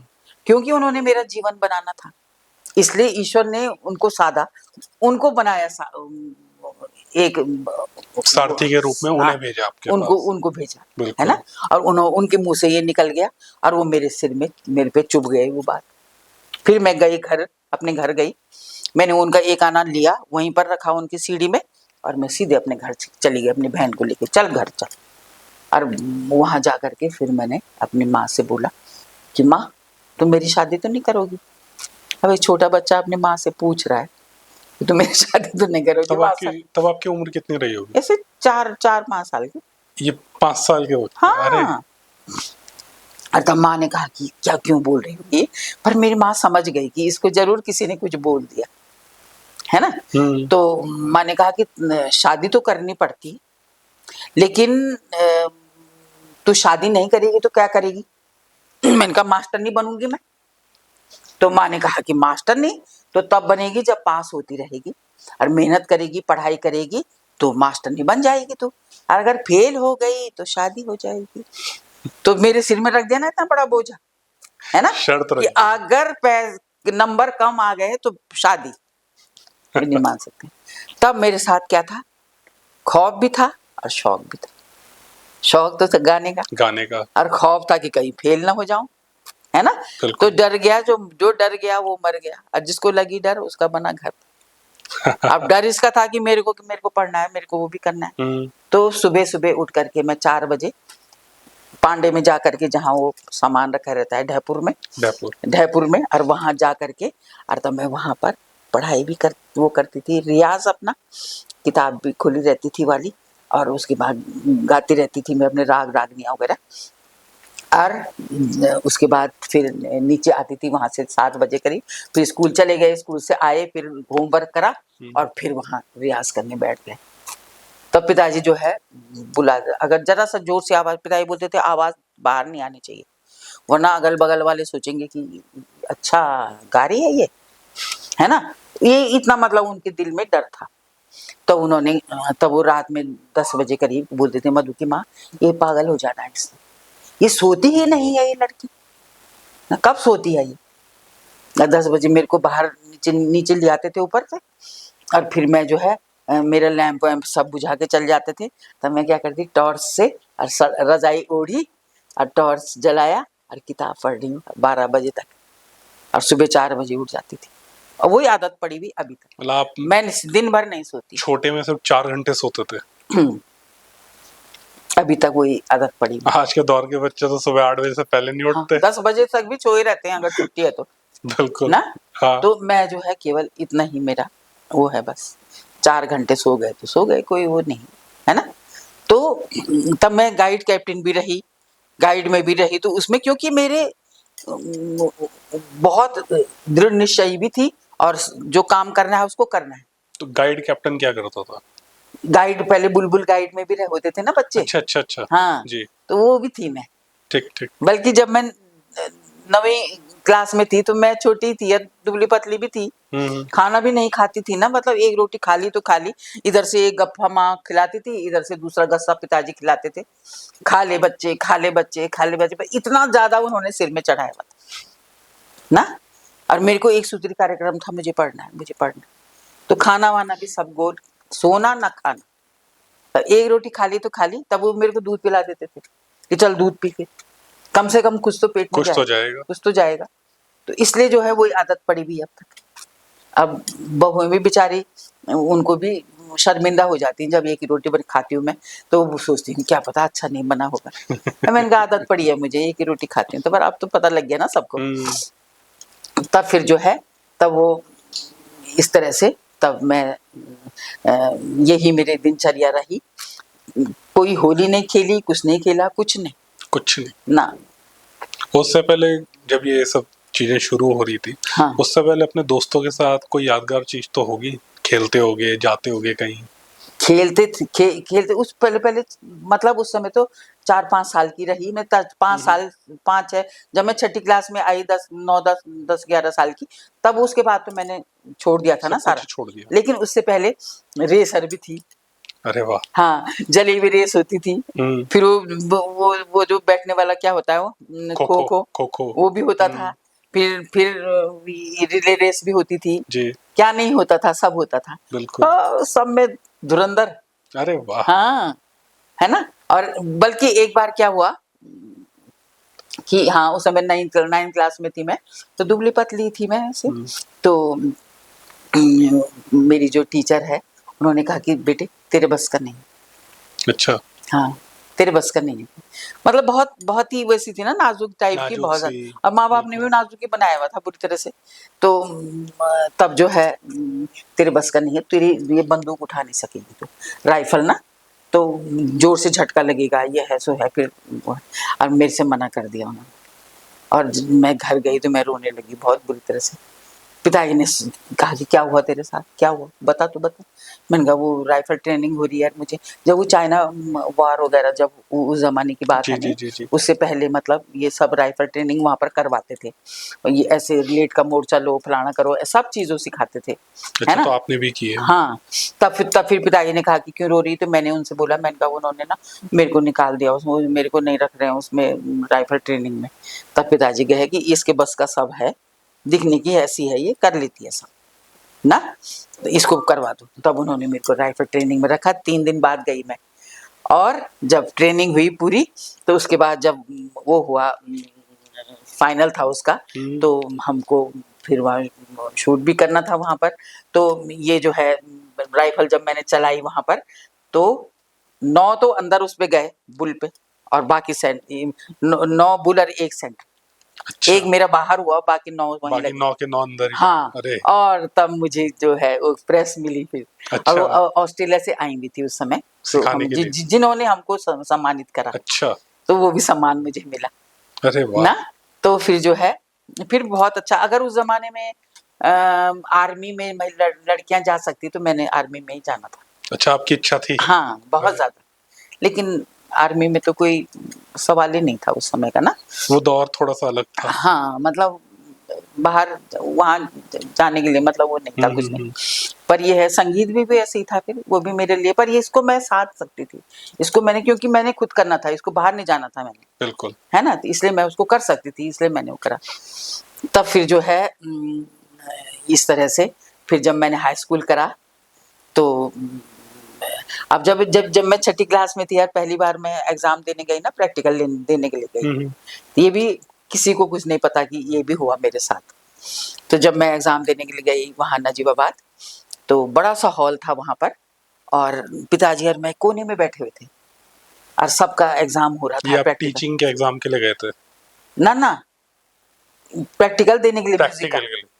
क्योंकि उन्होंने मेरा जीवन बनाना था। इसलिए ईश्वर ने उनको साधा, उनको बनाया एक सारथी के रूप में उन्हें भेजा आपके उनको भेजा, है ना। और उनके मुंह से ये निकल गया, और वो मेरे सिर में, मेरे पे चुभ गई वो बात। फिर मैं गई अपने घर गई। मैंने उनका 1 आना लिया, वहीं पर रखा उनकी सीढ़ी में, और मैं सीधे अपने घर चली गई अपनी बहन को लेके, चल घर चल। और वहां जा करके फिर मैंने अपनी माँ से बोला कि माँ तुम मेरी शादी तो नहीं करोगी। अब एक छोटा बच्चा अपनी माँ से पूछ रहा है कि तुम मेरी शादी तो नहीं करोगी। तब आपकी उम्र कितनी रही होगी? ऐसे 4-5 साल की। ये 5 साल के वक्त? हाँ। और तब माँ ने कहा कि क्या क्यों बोल रही हो ये, पर मेरी माँ समझ गई कि इसको जरूर किसी ने कुछ बोल दिया, है ना। तो माँ ने कहा कि शादी तो करनी पड़ती, लेकिन तू शादी नहीं करेगी तो क्या करेगी। मैंने कहा मास्टर नहीं बनूंगी मैं। तो माँ ने कहा कि मास्टर नहीं तो तब बनेगी जब पास होती रहेगी, और मेहनत करेगी, पढ़ाई करेगी, तो मास्टर नहीं बन जाएगी तू, और अगर फेल हो गई तो शादी हो जाएगी। तो मेरे सिर में रख देना इतना बड़ा बोझा, है ना, कि अगर नंबर कम आ गए तो शादी नहीं मान सकते। तब मेरे साथ क्या था, खौफ भी था और शौक भी था। शौक तो गाने का, और खौफ था कि कहीं फेल ना हो जाऊं, है ना। तो डर गया, जो डर गया वो मर गया, और जिसको लगी डर उसका बना घर। अब डर इसका था कि मेरे को पढ़ना है, मेरे को वो भी करना है। तो सुबह सुबह उठ करके मैं 4 बजे पांडे में जा करके, जहाँ वो सामान रखा रहता है ढयपुर में, और वहां जा करके, और तब मैं वहां पर पढ़ाई भी करती थी, रियाज अपना, किताब भी खुली रहती थी वाली, और उसके बाद गाती रहती थी मैं अपने राग रागनियाँ वगैरह। और उसके बाद फिर नीचे आती थी वहां से 7 बजे करीब, फिर स्कूल चले गए, स्कूल से आए, फिर होमवर्क करा, और फिर वहां रियाज करने बैठ गए। तब पिताजी जो है बुला, अगर जरा सा जोर से आवाज, पिताजी बोलते थे आवाज बाहर नहीं आनी चाहिए, वरना अगल बगल वाले सोचेंगे कि अच्छा गा रही है ये, है ना। ये इतना मतलब उनके दिल में डर था। तब वो रात में 10 बजे करीब बोलते थे, मधु की माँ ये पागल हो जाना है इसने, ये सोती ही नहीं है ये लड़की, कब सोती है ये। 10 बजे मेरे को बाहर नीचे ले आते थे ऊपर से, और फिर मैं जो है मेरा लैंप वैम्प सब बुझा के चल जाते थे। तब मैं क्या करती, टॉर्च से और रजाई ओढ़ी और टॉर्च जलाया और किताब पढ़ रही हूँ 12 बजे तक, और सुबह 4 बजे उठ जाती थी, और वही आदत पड़ी हुई अभी तक। मतलब मैं दिन भर नहीं सोती, छोटे में सिर्फ 4 घंटे सोते थे, अभी तक वही आदत पड़ी। आज के दौर के बच्चे तो सुबह 8 बजे से पहले नहीं उठते। 10 बजे तक भी सोए रहते हैं अगर छुट्टी है तो। बिल्कुल ना। हाँ। तो मैं जो है केवल इतना ही मेरा वो है, बस 4 घंटे सो गए तो सो गए, कोई वो नहीं, है ना। तो तब मैं गाइड कैप्टन भी रही, गाइड में भी रही, तो उसमें क्योंकि मेरे बहुत दृढ़ निश्चय भी थी, और जो काम करना है उसको करना है। तो गाइड कैप्टन क्या करता था? गाइड पहले बुलबुल गाइड में भी होते थे ना बच्चे। अच्छा। हाँ जी। तो वो भी थी मैं। ठीक। बल्कि जब मैं 9वीं क्लास में थी, तो मैं छोटी थी और दुबली पतली भी थी, खाना भी नहीं खाती थी ना, मतलब एक रोटी खा ली तो खा ली, इधर से एक गप्पा माँ खिलाती थी, इधर से दूसरा गस्सा पिताजी खिलाते थे, खा ले बच्चे, खा ले बच्चे, खा ले बच्चे, इतना ज्यादा उन्होंने सिर में चढ़ाया हुआ था ना। और मेरे को एक सूत्री कार्यक्रम था, मुझे पढ़ना है, मुझे पढ़ना है, तो खाना वाना भी सब गोल, सोना ना खाना, एक रोटी खा ली तो खा ली, तब वो मेरे को दूध पिला देते थे कि चल दूध पी के कम से कम कुछ तो पेट में कुछ तो जाएगा, कुछ तो जाएगा। तो इसलिए जो है वो आदत पड़ी भी अब तक। अब बहुएं भी बेचारी, उनको भी शर्मिंदा हो जाती हैं जब एक ही रोटी बड़ी खाती हूँ मैं, तो वो सोचती हूँ क्या पता अच्छा नहीं बना होगा। मैंने कहा आदत पड़ी है मुझे, एक ही रोटी खाती हूँ, तो पर अब तो पता लग गया ना सबको। तब फिर जो है, तब वो इस तरह से, तब मैं यही मेरे दिनचर्या रही, कोई होली नहीं खेली, कुछ नहीं खेला, कुछ नहीं ना। उससे पहले जब ये सब चीजें शुरू हो रही थी, हाँ, उससे पहले अपने दोस्तों के साथ कोई यादगार चीज तो होगी, खेलते होगे, जाते होगे कहीं? खेलते थे, खेलते उस पहले मतलब उस समय तो 4-5 साल की रही मैं, 5 साल 5 है, जब मैं छठी क्लास में आई, 10-11 साल की, तब उसके बाद तो मैंने छोड़ दिया था ना सारा, छोड़ दिया। लेकिन उससे पहले रेसर भी थी। अरे वाह। हाँ, जलेबी रेस होती थी, फिर वो जो बैठने वाला क्या होता है वो, खो खो, वो भी होता था, फिर रिले रेस भी होती थी जी। क्या नहीं होता था, सब होता था बिल्कुल, सब में धुरंधर। अरे वाह। हाँ, है ना। और बल्कि एक बार क्या हुआ कि हाँ, उस समय 9th क्लास में थी मैं, तो दुबली पतली थी मैं ऐसे, तो मेरी जो टीचर है उन्होंने कहा कि बेटे तेरे बस का नहीं। अच्छा। हाँ, तेरे बस का नहीं है, मतलब बहुत ही वैसी थी ना, नाजुक टाइप की, बहुत ज्यादा, और माँ बाप ने भी नाजुक ही बनाया हुआ था बुरी तरह से, तो तब जो है तेरे बस का नहीं है, तेरी ये बंदूक उठा नहीं सकेगी तो, राइफल ना, तो जोर से झटका लगेगा, ये है सो है, फिर और मेरे से मना कर दिया उन्होंने, और मैं घर गई तो मैं रोने लगी बहुत बुरी तरह से। पिताजी ने कहा कि क्या हुआ तेरे साथ, क्या हुआ, बता तो बता। मैंने कहा वो राइफल ट्रेनिंग हो रही है यार मुझे, जब वो चाइना वार वगैरह, जब उस जमाने की बात है ना, उससे पहले मतलब ये सब राइफल ट्रेनिंग वहाँ पर करवाते थे, और ये ऐसे रिलेट का मोर्चा लो, फलाना करो, सब चीज़ों सिखाते थे, है ना। तो आपने भी किए? हाँ, तब फिर पिताजी ने कहा कि क्यों रो रही, तो मैंने उनसे बोला, मैंने कहा उन्होंने ना मेरे को निकाल दिया उसमें, मेरे को नहीं रख रहे हैं उसमें राइफल ट्रेनिंग में। तब पिताजी कहे कि इसके बस का सब है, दिखने की ऐसी है, ये कर लेती है सब ना, तो इसको करवा दो। तब उन्होंने मेरे को राइफल ट्रेनिंग में रखा, 3 दिन बाद गई मैं, और जब ट्रेनिंग हुई पूरी, तो उसके बाद जब वो हुआ फाइनल था उसका, तो हमको फिर वहाँ शूट भी करना था वहाँ पर, तो ये जो है राइफल जब मैंने चलाई वहाँ पर, तो 9 तो अंदर उस पे गए बुल पे, और बाकी 9 बुल और 1 सेंटर। अच्छा। एक मेरा बाहर हुआ, बाकी 9 वहीं लगे। 9 के 9 अंदर ही। हाँ। अरे। और तब मुझे जो है वो प्रेस मिली फिर। अच्छा। और ऑस्ट्रेलिया से आई भी थी उस समय, तो जिन्होंने हमको सम्मानित करा। अच्छा। तो वो भी सम्मान मुझे मिला। अरे वाह। ना, तो फिर जो है फिर बहुत अच्छा, अगर उस जमाने में आर्मी में लड़कियां जा सकती तो मैंने आर्मी में ही जाना था। अच्छा, आपकी इच्छा थी? हाँ, बहुत ज्यादा, लेकिन आर्मी में तो कोई सवाल ही नहीं था उस समय का ना, वो दौर थोड़ा सा अलग था। हाँ, मतलब बाहर वहाँ जाने के लिए मतलब वो नहीं था कुछ नहीं, पर ये है संगीत भी ऐसे ही था फिर, वो भी मेरे लिए, पर ये इसको मैं साथ सकती थी, इसको मैंने, क्योंकि मैंने खुद करना था, इसको बाहर नहीं जाना था मैंने, बिल्कुल, है ना, तो इसलिए मैं उसको कर सकती थी, इसलिए मैंने वो करा। तब फिर जो है इस तरह से फिर जब मैंने हाई स्कूल करा, तो अब जब मैं छठी क्लास में थी यार, पहली बार मैं एग्जाम देने गई ना, प्रैक्टिकल देने के लिए गई, ये भी किसी को कुछ नहीं पता कि ये भी हुआ मेरे साथ। तो जब मैं एग्जाम देने के लिए गई वहाँ नजीबाबाद, तो बड़ा सा हॉल था वहाँ पर, और पिताजी और मैं कोने में बैठे हुए थे, और सबका एग्जाम हो रहा था। आप टीचिंग के एग्जाम के लिए गए थे? ना, प्रैक्टिकल देने के लिए, म्यूजिक,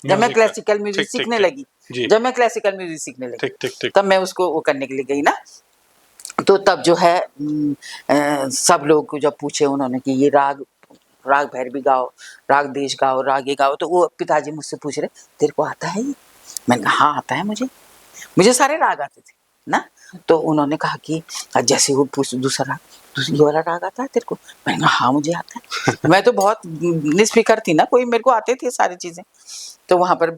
जब मैं क्लासिकल म्यूजिक सीखने लगी, जब मैं क्लासिकल म्यूजिक सीखने लगी, तब मैं उसको वो करने के लिए गई ना, तो तब जो है सब लोग जब पूछे उन्होंने कि ये राग भैरवी गाओ, राग देश गाओ, राग ये गाओ, तो वो पिताजी मुझसे पूछ रहे तेरे को आता है ये? मैंने कहा हाँ आता है मुझे सारे राग आते थे ना, तो उन्होंने कहा कि जैसे वो पूछ दूसरा राग, ये वाला राग आता है तेरे को? मैंने कहा हाँ मुझे आता है। मैं तो बहुत निस्फिक्र थी ना, कोई मेरे को आते थे सारी चीजें। तो वहां पर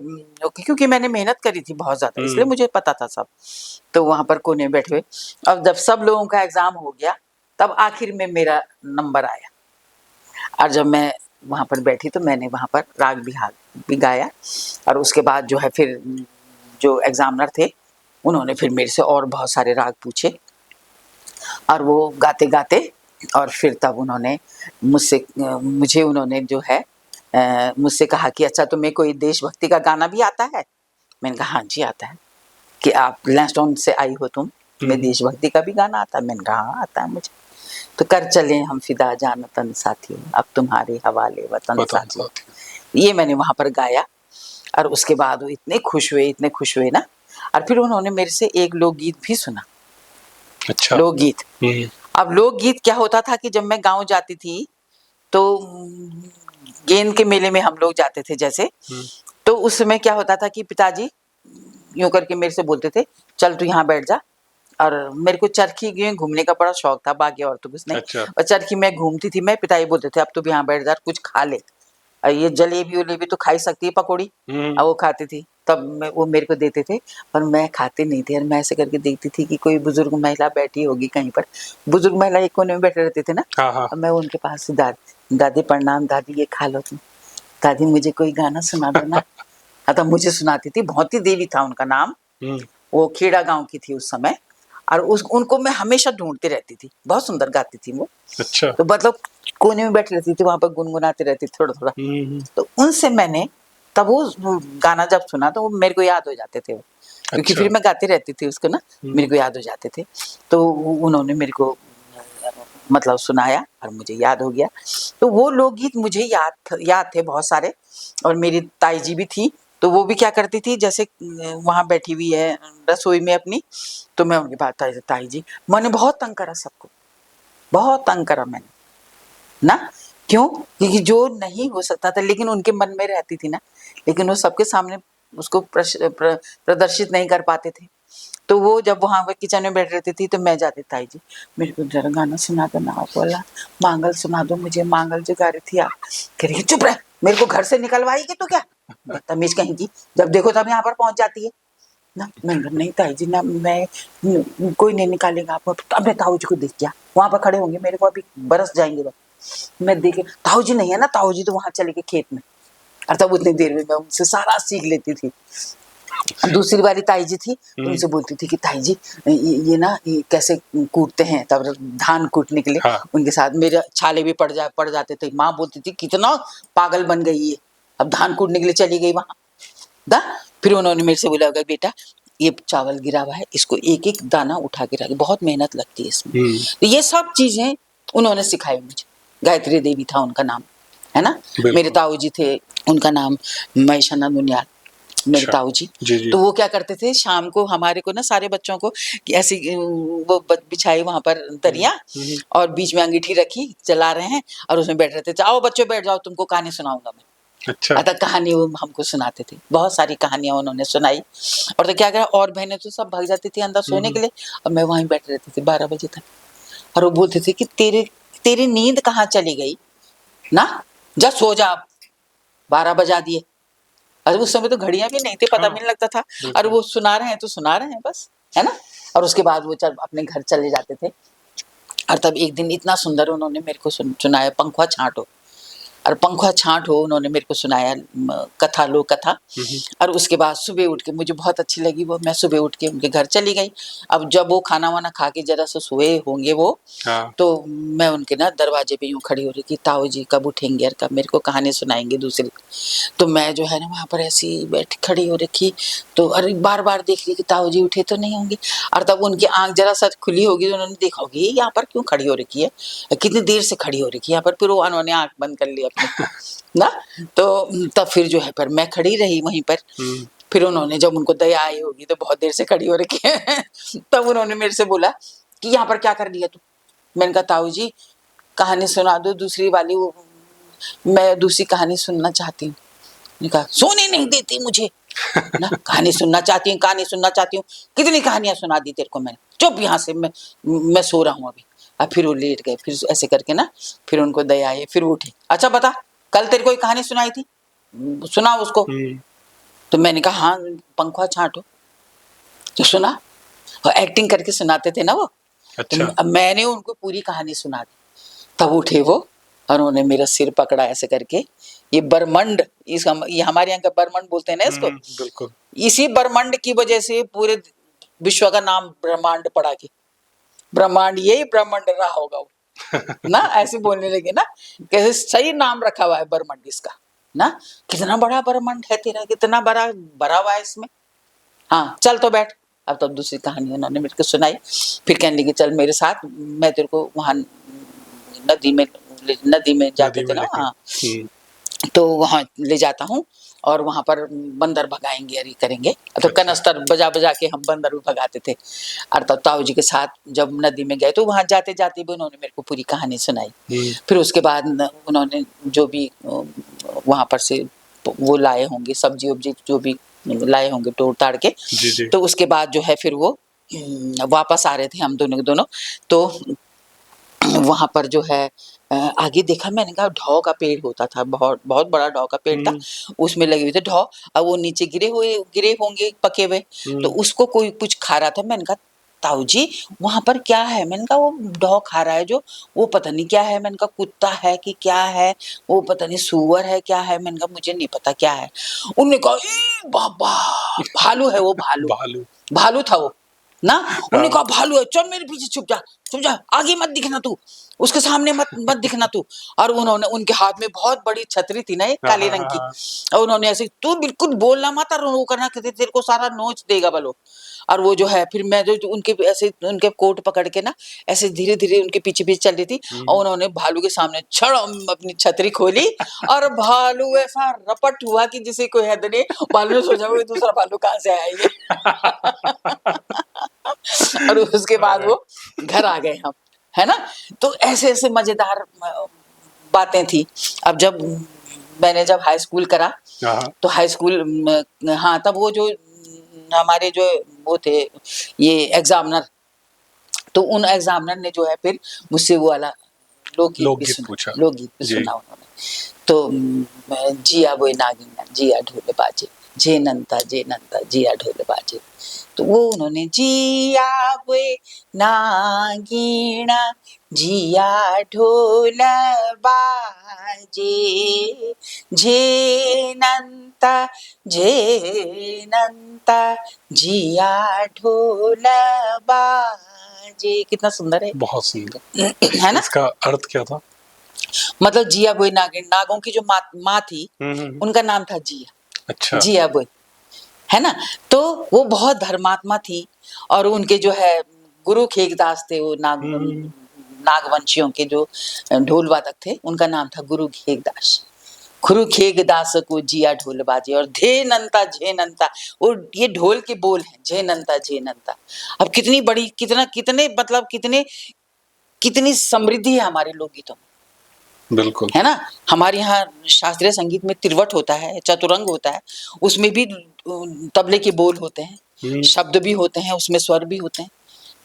क्योंकि मैंने मेहनत करी थी बहुत ज्यादा, इसलिए मुझे पता था सब। तो वहां पर कोने बैठे हुए, अब जब सब लोगों का एग्जाम हो गया तब आखिर में मेरा नंबर आया, और जब मैं वहां पर बैठी तो मैंने वहां पर राग बिहार भी गाया। और उसके बाद जो है फिर जो एग्जामिनर थे उन्होंने फिर मेरे से और बहुत सारे राग पूछे, और वो गाते गाते, और फिर तब उन्होंने मुझे उन्होंने जो है मुझसे कहा कि अच्छा तुम्हें कोई देशभक्ति का गाना भी आता है? मैंने कहा हाँ जी आता है। कि आप लैंसडाउन से आई हो तुम्हें देशभक्ति का भी गाना आता है? मैंने कहा हाँ आता है मुझे। तो कर चले हम फिदा जान तन साथियों, अब तुम्हारे हवाले वतन साथियों, ये मैंने वहां पर गाया। और उसके बाद वो इतने खुश हुए ना। और फिर उन्होंने मेरे से एक लोकगीत भी सुना। अच्छा। लोकगीत। अब लोकगीत क्या होता था कि जब मैं गांव जाती थी तो गेंद के मेले में हम लोग जाते थे जैसे, तो उस समय क्या होता था कि पिताजी यूं करके मेरे से बोलते थे चल तू यहाँ बैठ जा। और मेरे को चरखी में घूमने का बड़ा शौक था, बाकी और तो कुछ नहीं। अच्छा। और चरखी में घूमती थी मैं, पिताजी बोलते थे अब तू भी यहाँ बैठ जा, कुछ खा ले। और ये जलेबी वलेबी तो खा ही सकती है, पकौड़ी। और वो खाती थी, तब वो मेरे को देते थे, पर मैं खाती नहीं थी। और मैं ऐसे करके देखती थी कि कोई बुजुर्ग महिला बैठी होगी कहीं पर, बुजुर्ग महिला एक कोने में बैठे रहते थे ना। और मैं उनके पास दादी प्रणाम, दादी ये खा लो तुम, दादी मुझे कोई गाना सुना दो ना। तब मुझे सुनाती थी, भौती देवी था उनका नाम, वो खेड़ा गांव की थी उस समय। और उनको मैं हमेशा ढूंढती रहती थी, बहुत सुंदर गाती थी वो। अच्छा। तो मतलब कोने में बैठी रहती थी, वहां पर गुनगुनाती रहती थोड़ा थोड़ा। तो उनसे मैंने तब वो गाना जब सुना तो वो मेरे को याद हो जाते थे वो, क्योंकि फिर मैं गाती रहती थी उसको ना, मेरे को याद हो जाते थे। तो उन्होंने मेरे को मतलब सुनाया और मुझे याद हो गया। तो वो लोकगीत मुझे याद थे बहुत सारे। और मेरी ताई जी भी थी, तो वो भी क्या करती थी, जैसे वहां बैठी हुई है रसोई में अपनी, तो मैं उनके पास ताई जी, मैंने बहुत तंग करा सबको, बहुत तंग करा मैंने ना। क्यों? क्योंकि जो नहीं हो सकता था लेकिन उनके मन में रहती थी ना, लेकिन वो सबके सामने उसको प्रदर्शित नहीं कर पाते थे। तो वो जब वहां पर किचन में बैठ रहती थी तो मैं जाती, ताई जी मेरे को जरा गाना सुना दो ना, बोला मांगल सुना दो मुझे, मांगल जो गा रही थी आप। कह रही चुप रह, मेरे को घर से निकलवाएगी तो क्या, बदतमीज कहीं की, जब देखो तब यहाँ पर पहुंच जाती है ना। मैंने नहीं ताई जी ना, मैं कोई नहीं निकालेगा आपको। अब ताऊ जी को देख क्या, वहां पर खड़े होंगे, मेरे को अभी बरस जाएंगे बस। मैं देखे ताऊ जी नहीं है ना, ताऊ जी तो वहां चले गए खेत में। और तब उतनी देर में मैं उनसे सारा सीख लेती थी। दूसरी वाली ताई जी थी, उनसे बोलती थी कि ताई जी ये ना ये कैसे कूटते हैं, तब धान कूटने के लिए उनके साथ मेरे छाले भी पड़ जाते थे। माँ बोलती थी कितना पागल बन गई है, अब धान कूटने के लिए चली गई वहां दा। फिर उन्होंने मेरे से बोला बेटा ये चावल गिरा हुआ है, इसको एक एक दाना उठा के रख, बहुत मेहनत लगती है इसमें। तो ये सब चीजें उन्होंने सिखाई मुझे। गायत्री देवी था उनका नाम, है ना। मेरे ताऊ जी थे, उनका नाम महेशानंद मुनियाल, मेरे ताऊ जी। तो वो क्या करते थे, शाम को हमारे को ना सारे बच्चों को ऐसी वो बिछाई वहां पर दरिया, और बीच में अंगीठी रखी, चला रहे हैं, और उसमें बैठ रहते थे, आओ बच्चों बैठ जाओ तुमको कहानी सुनाऊंगा मैं। अच्छा। अतः कहानी वो हमको सुनाते थे, बहुत सारी कहानियां उन्होंने सुनाई। और तो क्या करा, और बहनें तो सब भाग जाती थी अंदर सोने के लिए, और मैं वहीं बैठ रहती थी 12 बजे तक। और वो बोलते थे कि तेरी नींद कहाँ चली गई ना, जा सो जा, 12 बजा दिए। और उस समय तो घड़ियां भी नहीं थी, पता भी नहीं लगता था। और वो सुना रहे हैं तो सुना रहे हैं बस, है ना। और उसके बाद वो अपने घर चले जाते थे। और तब एक दिन इतना सुंदर उन्होंने मेरे को सुनाया, पंखुआ छांटो। और पंखुआ छांट हो उन्होंने मेरे को सुनाया, कथा लोक कथा। और उसके बाद सुबह उठ के मुझे बहुत अच्छी लगी वो, मैं सुबह उठ के उनके घर चली गई। अब जब वो खाना वाना खा के जरा से सोए होंगे वो, तो मैं उनके ना दरवाजे पे यूं खड़ी हो रही थी, ताऊ जी कब उठेंगे और कब मेरे को कहानी सुनाएंगे दूसरी। तो मैं जो है ना वहां पर ऐसी बैठ खड़ी हो रखी, तो अरे बार बार देख रही कि ताऊ जी उठे तो नहीं होंगे। और तब उनकी आंख जरा सा खुली होगी तो उन्होंने देखा होगी यहाँ पर क्यों खड़ी हो रखी है, कितनी देर से खड़ी हो रखी है यहाँ पर। फिर वो उन्होंने आंख बंद कर लिया ना। तो तब फिर जो है पर मैं खड़ी रही वहीं पर। फिर उन्होंने जब उनको दया आई होगी तो बहुत देर से खड़ी हो रखी है तब उन्होंने मेरे से बोला कि यहाँ पर क्या कर लिया तू। मैंने कहा ताऊ जी कहानी सुना दो दूसरी वाली, वो मैं दूसरी कहानी सुनना चाहती हूँ। कहा सोने नहीं देती मुझे ना, कहानी सुनना चाहती हूँ, कहानी सुनना चाहती हूँ। कितनी कहानियां सुना दी तेरे को मैंने, चुप यहाँ से, मैं सो रहा हूँ अभी। अब फिर वो लेट गए, फिर ऐसे करके ना फिर उनको दया आई, फिर वो उठे। अच्छा बता, कल तेरे को एक कहानी सुनाई थी, सुना उसको। तो मैंने कहा हाँ, पंखुआ छांटो, तो सुना, और एक्टिंग करके सुनाते थे ना वो। अच्छा। तो अब मैंने उनको पूरी कहानी सुना दी। तब उठे वो और उन्होंने मेरा सिर पकड़ा ऐसे करके, ये ब्रह्मांड, ये हमारे यहाँ का ब्रह्मांड बोलते हैं ना इसको, बिल्कुल। इसी ब्रह्मांड की वजह से पूरे विश्व का नाम ब्रह्मांड पड़ा के, ब्रह्मांड यही ब्रह्मांड रहा होगा वो ना, ऐसे बोलने लगे ना, कैसे सही नाम रखा हुआ है ब्रह्मांड इसका ना। कितना बड़ा ब्रह्मांड है तेरा, कितना बड़ा भरा हुआ है इसमें। हाँ चल तो बैठ। अब तो दूसरी कहानी उन्होंने मेरे को सुनाई। फिर कहने लगी चल मेरे साथ, मैं तेरे को वहां नदी में जाते थे ना, हाँ, तो वहां ले जाता हूँ और वहां पर बंदर भगाएंगे और ये करेंगे। तो कनस्तर बजा बजा के हम बंदर भी भगाते थे। और तब ताऊ जी के साथ जब नदी में गए तो वहां जाते जाते भी उन्होंने मेरे को पूरी कहानी सुनाई। फिर उसके बाद उन्होंने जो भी वहां पर से वो लाए होंगे सब्जी वब्जी जो भी लाए होंगे तोड़ ताड़ के, तो उसके बाद जो है फिर वो वापस आ रहे थे हम दोनों। तो वहां पर जो है आगे देखा, मैंने कहा ढौ का पेड़ होता था, बहुत बहुत बड़ा ढौ का पेड़ था, उसमें लगे हुए थे ढौ। अब वो नीचे गिरे होंगे पके हुए, तो उसको कोई कुछ खा रहा था। मैंने कहा ताऊ जी वहां पर क्या है? मैंने कहा वो ढौ खा रहा है जो, वो पता नहीं क्या है। मैंने कहा कुत्ता है कि क्या है, वो पता नहीं सुअर है क्या है। मैंने कहा मुझे नहीं पता क्या है। उन्होंने कहा ई बाबा भालू है वो, भालू भालू था वो ना। उन्होंने कहा भालू है, चल मेरे पीछे छुप जा, आगे मत दिखना तू, उसके सामने मत दिखना तू। और उन्होंने, उनके हाथ में बहुत बड़ी छतरी थी ना एक काले रंग की, और उन्होंने ऐसे तू बिल्कुल बोलना मत और वो करना, तेरे को सारा नोच देगा बोलो। और वो जो है फिर मैं जो उनके ऐसे उनके कोट पकड़ के ना ऐसे धीरे धीरे उनके पीछे पीछे चल रही थी, और उन्होंने भालू के सामने छड़म अपनी छतरी खोली और भालू ऐसा रपट हुआ कि जिसे कोई हद नहीं। भालू ने सोचा वो दूसरा भालू कहाँ से आएंगे। और उसके बाद वो घर आ गए हम, है ना। तो ऐसे ऐसे मजेदार बातें थी। अब जब मैंने जब हाई स्कूल करा, तो हाई स्कूल हाँ तब वो जो हमारे जो वो थे ये एग्जामिनर, तो उन एग्जामिनर ने जो है फिर मुझसे वो वाला लोकगीत पूछा, लोकगीत भी सुना उन्होंने। तो जिया बोए नागिना जिया ढोल बाजे, जे नंता जिया ढोल बाजे। तो वो उन्होंने जिया बोए नागिना जिया ढोल बाजे, जे नंता जिया ढोल बाजे। कितना सुंदर है, बहुत सुंदर है ना। इसका अर्थ क्या था? मतलब जिया बोई नागिन, नागों की जो माँ थी उनका नाम था जिया। अच्छा। जिया बोई, है ना। तो वो बहुत धर्मात्मा थी, और उनके जो है गुरु खेगदास थे वो नागवंशियों के जो ढोल वादक थे, उनका नाम था गुरु खेगदास। गुरु खेगदास को जिया ढोल बाजे, और झे नंता वो ये ढोल के बोल हैं, झे नंता। अब कितनी बड़ी कितने मतलब कितनी समृद्धि है हमारे लोकगीतों में, बिल्कुल, है ना। हमारे यहाँ शास्त्रीय संगीत में तिरवट होता है, चतुरंग होता है, उसमें भी तबले के बोल होते हैं, शब्द भी होते हैं, उसमें स्वर भी होते हैं।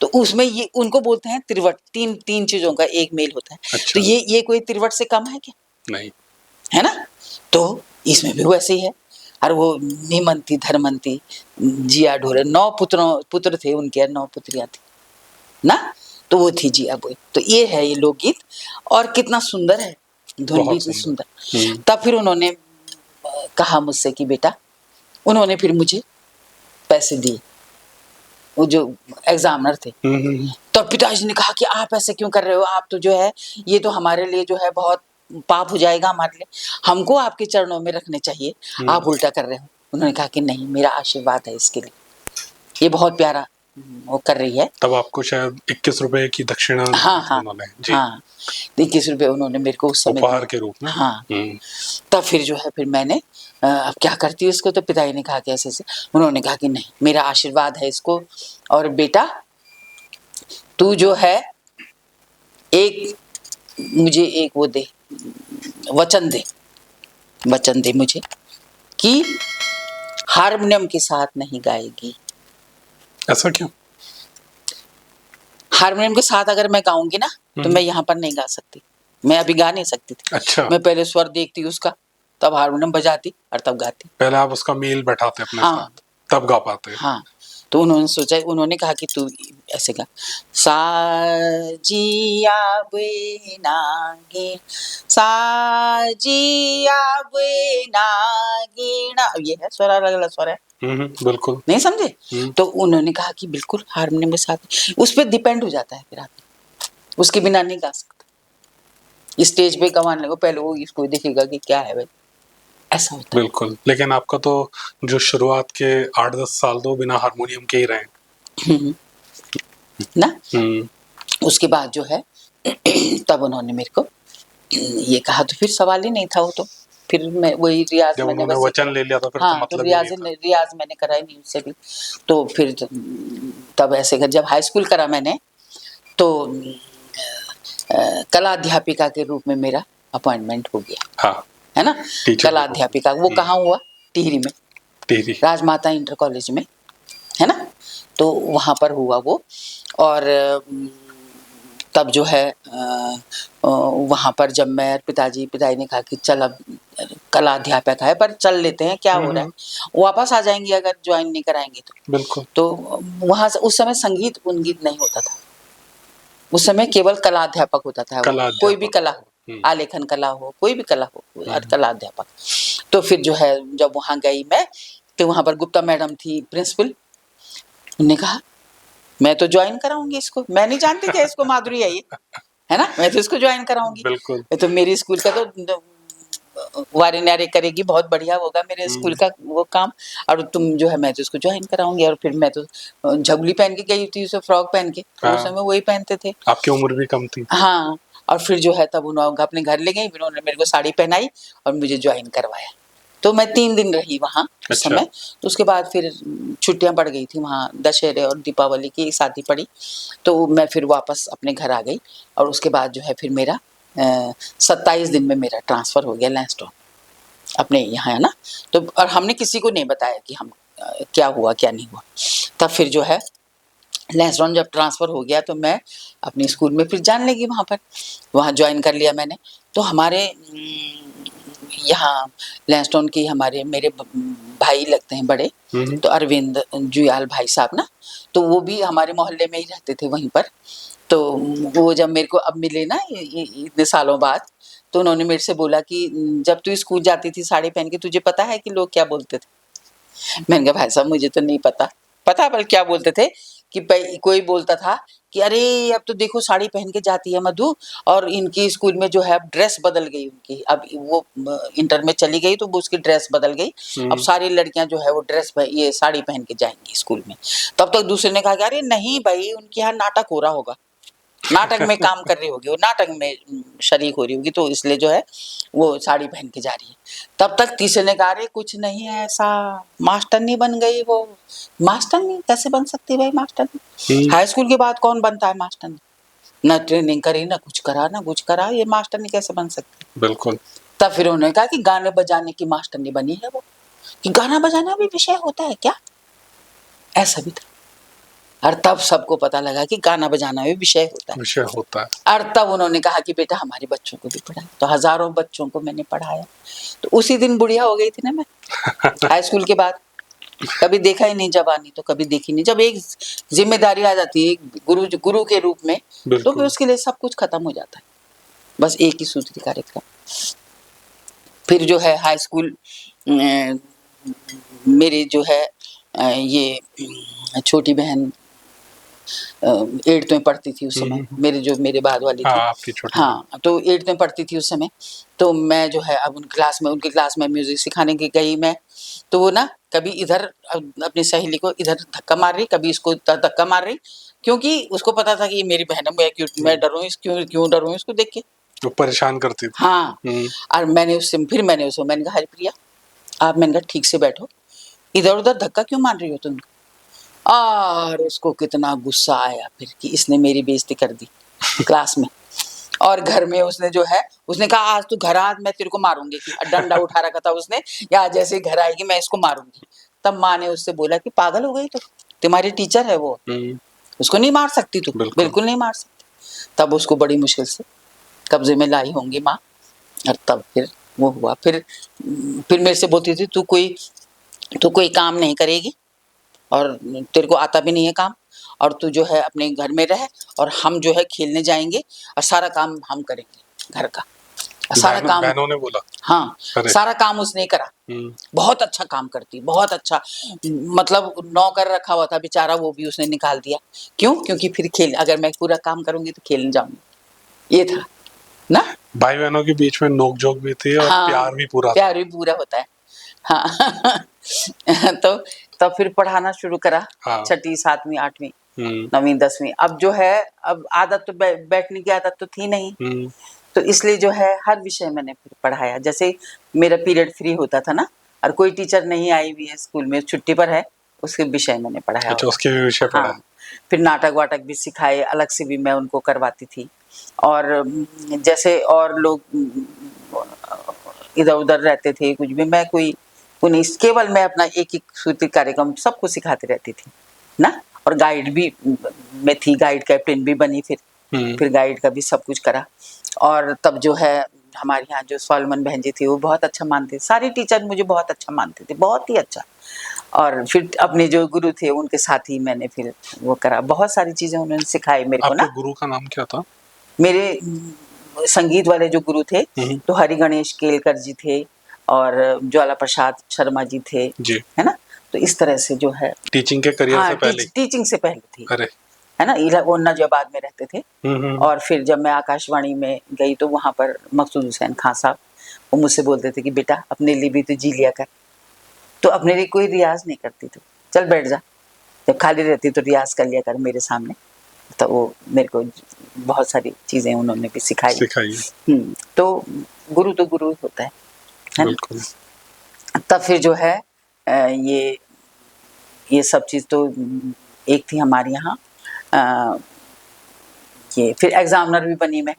तो उसमें ये उनको बोलते हैं तिरवट, तीन चीजों का एक मेल होता है। अच्छा। तो ये कोई तिरवट से कम है क्या? नहीं, है ना। तो इसमें भी वैसे ही है। और वो निमंती धर्मंती जिया ढोले, 9 पुत्र थे उनके, 9 पुत्रियां थी ना, तो वो थी जिया बोई। तो ये है ये लोकगीत, और कितना सुंदर है, धुन भी इतनी सुंदर। तब फिर उन्होंने कहा मुझसे कि बेटा, उन्होंने फिर मुझे पैसे दिए, वो जो एग्जामिनर थे। तो पिताजी ने कहा कि आप ऐसे क्यों कर रहे हो, आप तो जो है ये तो हमारे लिए जो है बहुत पाप हो जाएगा हमारे लिए, हमको आपके चरणों में रखने चाहिए, आप उल्टा कर रहे हो। उन्होंने कहा कि नहीं, मेरा आशीर्वाद है इसके लिए, ये बहुत प्यारा वो कर रही है। तब आपको शायद 21 रुपए की दक्षिणा उन्होंने, जी, हाँ 21 रुपए उन्होंने मेरे को उस समय उपहार के रूप में। हाँ। तब फिर जो है फिर मैंने अब क्या करती हूँ इसको, तो पिताजी ने कहा कि ऐसे ऐसे। उन्होंने कहा कि नहीं, मेरा आशीर्वाद है इसको, और बेटा तू जो है मुझे एक वो दे, वचन दे मुझे कि हारमोनियम के साथ नहीं गाएगी। ऐसा क्यों? हारमोनियम के साथ अगर मैं गाऊंगी ना तो मैं यहाँ पर नहीं गा सकती, मैं अभी गा नहीं सकती थी। अच्छा, मैं पहले स्वर देखती उसका, तब हारमोनियम बजाती और तब गाती। पहले आप उसका मेल बैठाते अपने हाँ। साथ, तब गा पाते। हाँ, तो उन्होंने कहा कि तू ऐसे गा, साजिया नागिन, साजिया नागिन, अब ये है स्वर, अलग अलग स्वर है, बिल्कुल। नहीं समझे? तो उन्होंने कहा कि बिल्कुल हारमोनियम के साथ, उस पर डिपेंड हो जाता है फिर आदमी, उसके बिना नहीं गा सकता। स्टेज पे गवाने को पहले वो इसको देखेगा कि क्या है भाई, ऐसा होता है। बिल्कुल, लेकिन आपका तो जो शुरुआत के 8-10 साल तो बिना हारमोनियम के ही रहे ना। हम्म, उसके बाद जो है तब उन्होंने मेरे को ये कहा, तो फिर सवाल ही नहीं था वो, तो फिर मैं वही रियाज जब मैंने उन्होंने बस वचन ले लिया था फिर तो हाँ, तो मतलब ही नहीं था। रियाज मैंने करा ही नहीं उससे भी। तो फिर तब ऐसे कर, जब हाई स्कूल करा मैंने तो कला अध्यापिका के रूप में मेरा अपॉइंटमेंट हो गया, हाँ, है ना। टीचर कला अध्यापिका वो कहाँ हुआ? टिहरी में, टिहरी। राजमाता इंटर कॉलेज में, है ना। तो वहाँ पर हुआ वो, और तब जो है वहाँ पर जब मैं पिताजी ने कहा कि चल अब कला अध्यापक है पर चल लेते हैं, क्या हो रहा है, वापस आ जाएंगे अगर ज्वाइन नहीं कराएंगे तो। बिल्कुल। तो वहाँ से उस समय संगीत उंगीत नहीं होता था, उस समय केवल कला अध्यापक होता था, कोई भी कला हो, आलेखन कला हो, कोई भी कला हो, कला अध्यापक। तो फिर जो है जब वहाँ गई मैं, तो वहाँ पर गुप्ता मैडम थी प्रिंसिपल, उन्होंने कहा मैं तो ज्वाइन कराऊंगी इसको, मैं नहीं जानती क्या इसको माधुरी आई है ना, मैं तो इसको ज्वाइन कराऊंगी। बिल्कुल। तो मेरी स्कूल का तो वारे न्यारे करेगी, बहुत बढ़िया होगा मेरे स्कूल का वो काम, और तुम जो है मैं तो इसको ज्वाइन कराऊंगी। और फिर मैं तो झबली पहन के गई थी, उसे फ्रॉक पहन के, तो उस समय वही पहनते थे। आपकी उम्र भी कम थी। हाँ, और फिर जो है तब उन्होंने अपने घर ले गई, फिर उन्होंने मेरे को साड़ी पहनाई और मुझे ज्वाइन करवाया। तो मैं 3 दिन रही वहाँ उस समय। तो उसके बाद फिर छुट्टियाँ पड़ गई थी वहाँ, दशहरे और दीपावली की शादी पड़ी, तो मैं फिर वापस अपने घर आ गई। और उसके बाद जो है फिर मेरा 27 दिन में मेरा ट्रांसफ़र हो गया लैंसडाउन अपने यहाँ, है ना। तो और हमने किसी को नहीं बताया कि हम क्या हुआ क्या नहीं हुआ। तब फिर जो है लैंसडाउन जब ट्रांसफ़र हो गया तो मैं अपने स्कूल में फिर जाने लगी वहाँ पर, वहाँ ज्वाइन कर लिया मैंने। तो हमारे यहाँ लैंसडाउन की हमारे मेरे भाई लगते हैं बड़े, तो अरविंद जुयाल भाई साहब ना, तो वो भी हमारे मोहल्ले में ही रहते थे वहीं पर। तो वो जब मेरे को अब मिले ना इतने सालों बाद, तो उन्होंने मेरे से बोला कि जब तू स्कूल जाती थी साड़ी पहन के, तुझे पता है कि लोग क्या बोलते थे? मैंने कहा भाई साहब मुझे तो नहीं पता पर क्या बोलते थे कि कोई बोलता था कि अरे अब तो देखो साड़ी पहन के जाती है मधु, और इनकी स्कूल में जो है अब ड्रेस बदल गई उनकी, अब वो इंटर में चली गई तो वो उसकी ड्रेस बदल गई, अब सारी लड़कियां जो है वो ये साड़ी पहन के जाएंगी स्कूल में। तब तक दूसरे ने कहा कि अरे नहीं भाई, उनके यहाँ नाटक हो रहा होगा, नाटक में काम कर रही होगी, वो नाटक में शरीक हो रही होगी, तो इसलिए जो है वो साड़ी पहन के जा रही है। तब तक तीसरे ने कहा अरे कुछ नहीं है ऐसा, मास्टरनी बन गई वो। मास्टरनी कैसे बन सकती है भाई? मास्टरनी हाई स्कूल के बाद कौन बनता है मास्टरनी? ना ट्रेनिंग करी, ना कुछ करा, ये मास्टरनी कैसे बन सकती? बिल्कुल। तब फिर उन्होंने कहा कि गाने बजाने की मास्टरनी बनी है वो, कि गाना बजाना भी विषय होता है क्या? ऐसा भी था। और तब सबको पता लगा कि गाना बजाना भी विषय होता है। और तब उन्होंने कहा कि बेटा हमारे बच्चों को भी पढ़ाए, तो हजारों बच्चों को मैंने पढ़ाया। तो उसी दिन बुढ़िया हो गई थी ना मैं हाई स्कूल के बाद। कभी देखा ही नहीं जवानी, तो कभी देखी नहीं। जब एक जिम्मेदारी आ जाती है गुरु के रूप में, तो फिर उसके लिए सब कुछ खत्म हो जाता है, बस एक ही सूत्री कार्यक्रम। फिर जो है हाई स्कूल मेरी जो है ये छोटी बहन 8th में पढ़ती थी उस समय, मेरे बाद वाली थी। आपकी छोटी। हाँ, तो 8th में पढ़ती थी उस समय। तो मैं जो है अब उनकी क्लास में म्यूजिक सिखाने की गई मैं, तो वो ना कभी इधर अपनी सहेली को इधर धक्का मार रही, कभी इसको धक्का मार रही, क्योंकि उसको पता था कि ये मेरी बहन है, मैं डरूं क्यों डरूं इसको देख के, वो परेशान करती थी। हाँ। और मैंने कहा हरी प्रिया आप, मैंने कहा ठीक से बैठो, इधर उधर धक्का क्यों मार रही हो तुम? और उसको कितना गुस्सा आया फिर कि इसने मेरी बेइज्जती कर दी क्लास में। और घर में उसने कहा आज तू घर आ, मैं तेरे को मारूंगी, डंडा उठा रखा था उसने, या जैसे घर आएगी मैं इसको मारूंगी। तब माँ ने उससे बोला कि पागल हो गई, तो तुम्हारी टीचर है वो, उसको नहीं मार सकती तू, बिल्कुल नहीं मार सकती। तब उसको बड़ी मुश्किल से कब्जे में लाई होंगी माँ, और तब फिर वो हुआ। फिर मेरे से बोलती थी तू कोई काम नहीं करेगी और तेरे को आता भी नहीं है काम, और तू जो है अपने घर में रह, और हम जो है खेलने जाएंगे और सारा काम हम करेंगे घर का। सारा काम बहनों ने बोला? हाँ, सारा काम उसने करा। बहुत अच्छा काम करती, बहुत अच्छा। मतलब नौकर रखा हुआ था बेचारा, वो भी उसने निकाल दिया। क्यों? क्योंकि फिर अगर मैं पूरा काम करूंगी तो खेलने जाऊंगी, ये था ना। भाई बहनों के बीच में नोक झोंक भी थी और हाँ, प्यार भी पूरा होता है। हाँ तो तब फिर पढ़ाना शुरू करा। हाँ। 6ठी 7वीं 8वीं 9वीं 10वीं। अब जो है, अब आदत तो बैठने की आदत तो थी नहीं, तो इसलिए जो है हर विषय मैंने फिर पढ़ाया। जैसे मेरा पीरियड फ्री होता था ना, और कोई टीचर नहीं आई हुई है स्कूल में, छुट्टी पर है, उसके विषय मैंने पढ़ाया। अच्छा, उसके भी विषय पढ़ा। हाँ, फिर नाटक वाटक भी सिखाए, अलग से भी मैं उनको करवाती थी। और जैसे और लोग इधर उधर रहते थे, कुछ भी, मैं कोई नहीं, केवल मैं अपना एक सूत्री कार्यक्रम सबको सिखाती रहती थी ना। और गाइड भी मैं थी, गाइड कैप्टन भी बनी फिर गाइड का भी सब कुछ करा। और तब जो है हमारे यहाँ जो सॉलमन बहन जी थी वो बहुत अच्छा मानते, सारे टीचर मुझे बहुत अच्छा मानते थे, बहुत ही अच्छा। और फिर अपने जो गुरु थे उनके साथ ही मैंने फिर वो करा, बहुत सारी चीजें उन्होंने सिखाई मेरे को ना। आपके गुरु का नाम क्या था? मेरे संगीत वाले जो गुरु थे तो हरि गणेश केलकर जी थे, और ज्वाला प्रसाद शर्मा जी थे जी, है ना। तो इस तरह से जो है टीचिंग के करियर से पहले, टीचिंग से पहले थी। अरे, है ना, वो नजाबाद में रहते थे। और फिर जब मैं आकाशवाणी में गई तो वहाँ पर मकसूद हुसैन खान साहब वो मुझसे बोलते थे कि बेटा अपने लिए भी तो जी लिया कर। तो अपने लिए कोई रियाज नहीं करती थी, चल बैठ जा, जब खाली रहती तो रियाज कर लिया कर मेरे सामने। तो वो मेरे को बहुत सारी चीजें उन्होंने भी सिखाई। तो गुरु होता है ना। तब फिर जो है ये सब चीज तो एक थी हमारे यहाँ। ये फिर एग्जामिनर भी बनी मैं।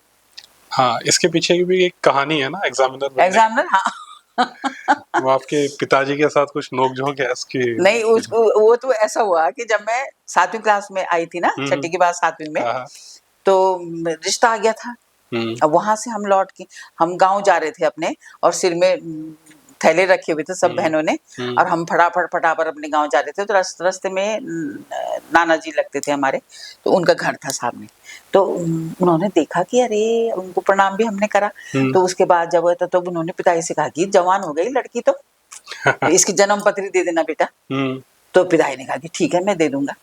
हाँ, इसके पीछे की भी एक कहानी है ना, एग्जामिनर। हाँ वो आपके पिताजी के साथ कुछ नोकझोंक है इसकी? नहीं, वो तो ऐसा हुआ कि जब मैं 7वीं क्लास में आई थी ना, 6ठी के बाद 7वीं में, तो रिश्ता आ गया था। अब वहां से हम लौट के हम गांव जा रहे थे अपने, और सिर में थैले रखे हुए थे सब बहनों ने, और हम फटाफट अपने गांव जा रहे थे। तो रास्ते में नाना जी लगते थे हमारे, तो उनका घर था सामने। तो उन्होंने देखा कि अरे, उनको प्रणाम भी हमने करा। तो उसके बाद जब हुआ तो उन्होंने पिताजी से कहा कि जवान हो गई लड़की तो इसकी जन्म पत्री दे देना बेटा। तो पिताजी ने कहा कि ठीक है मैं दे दूंगा,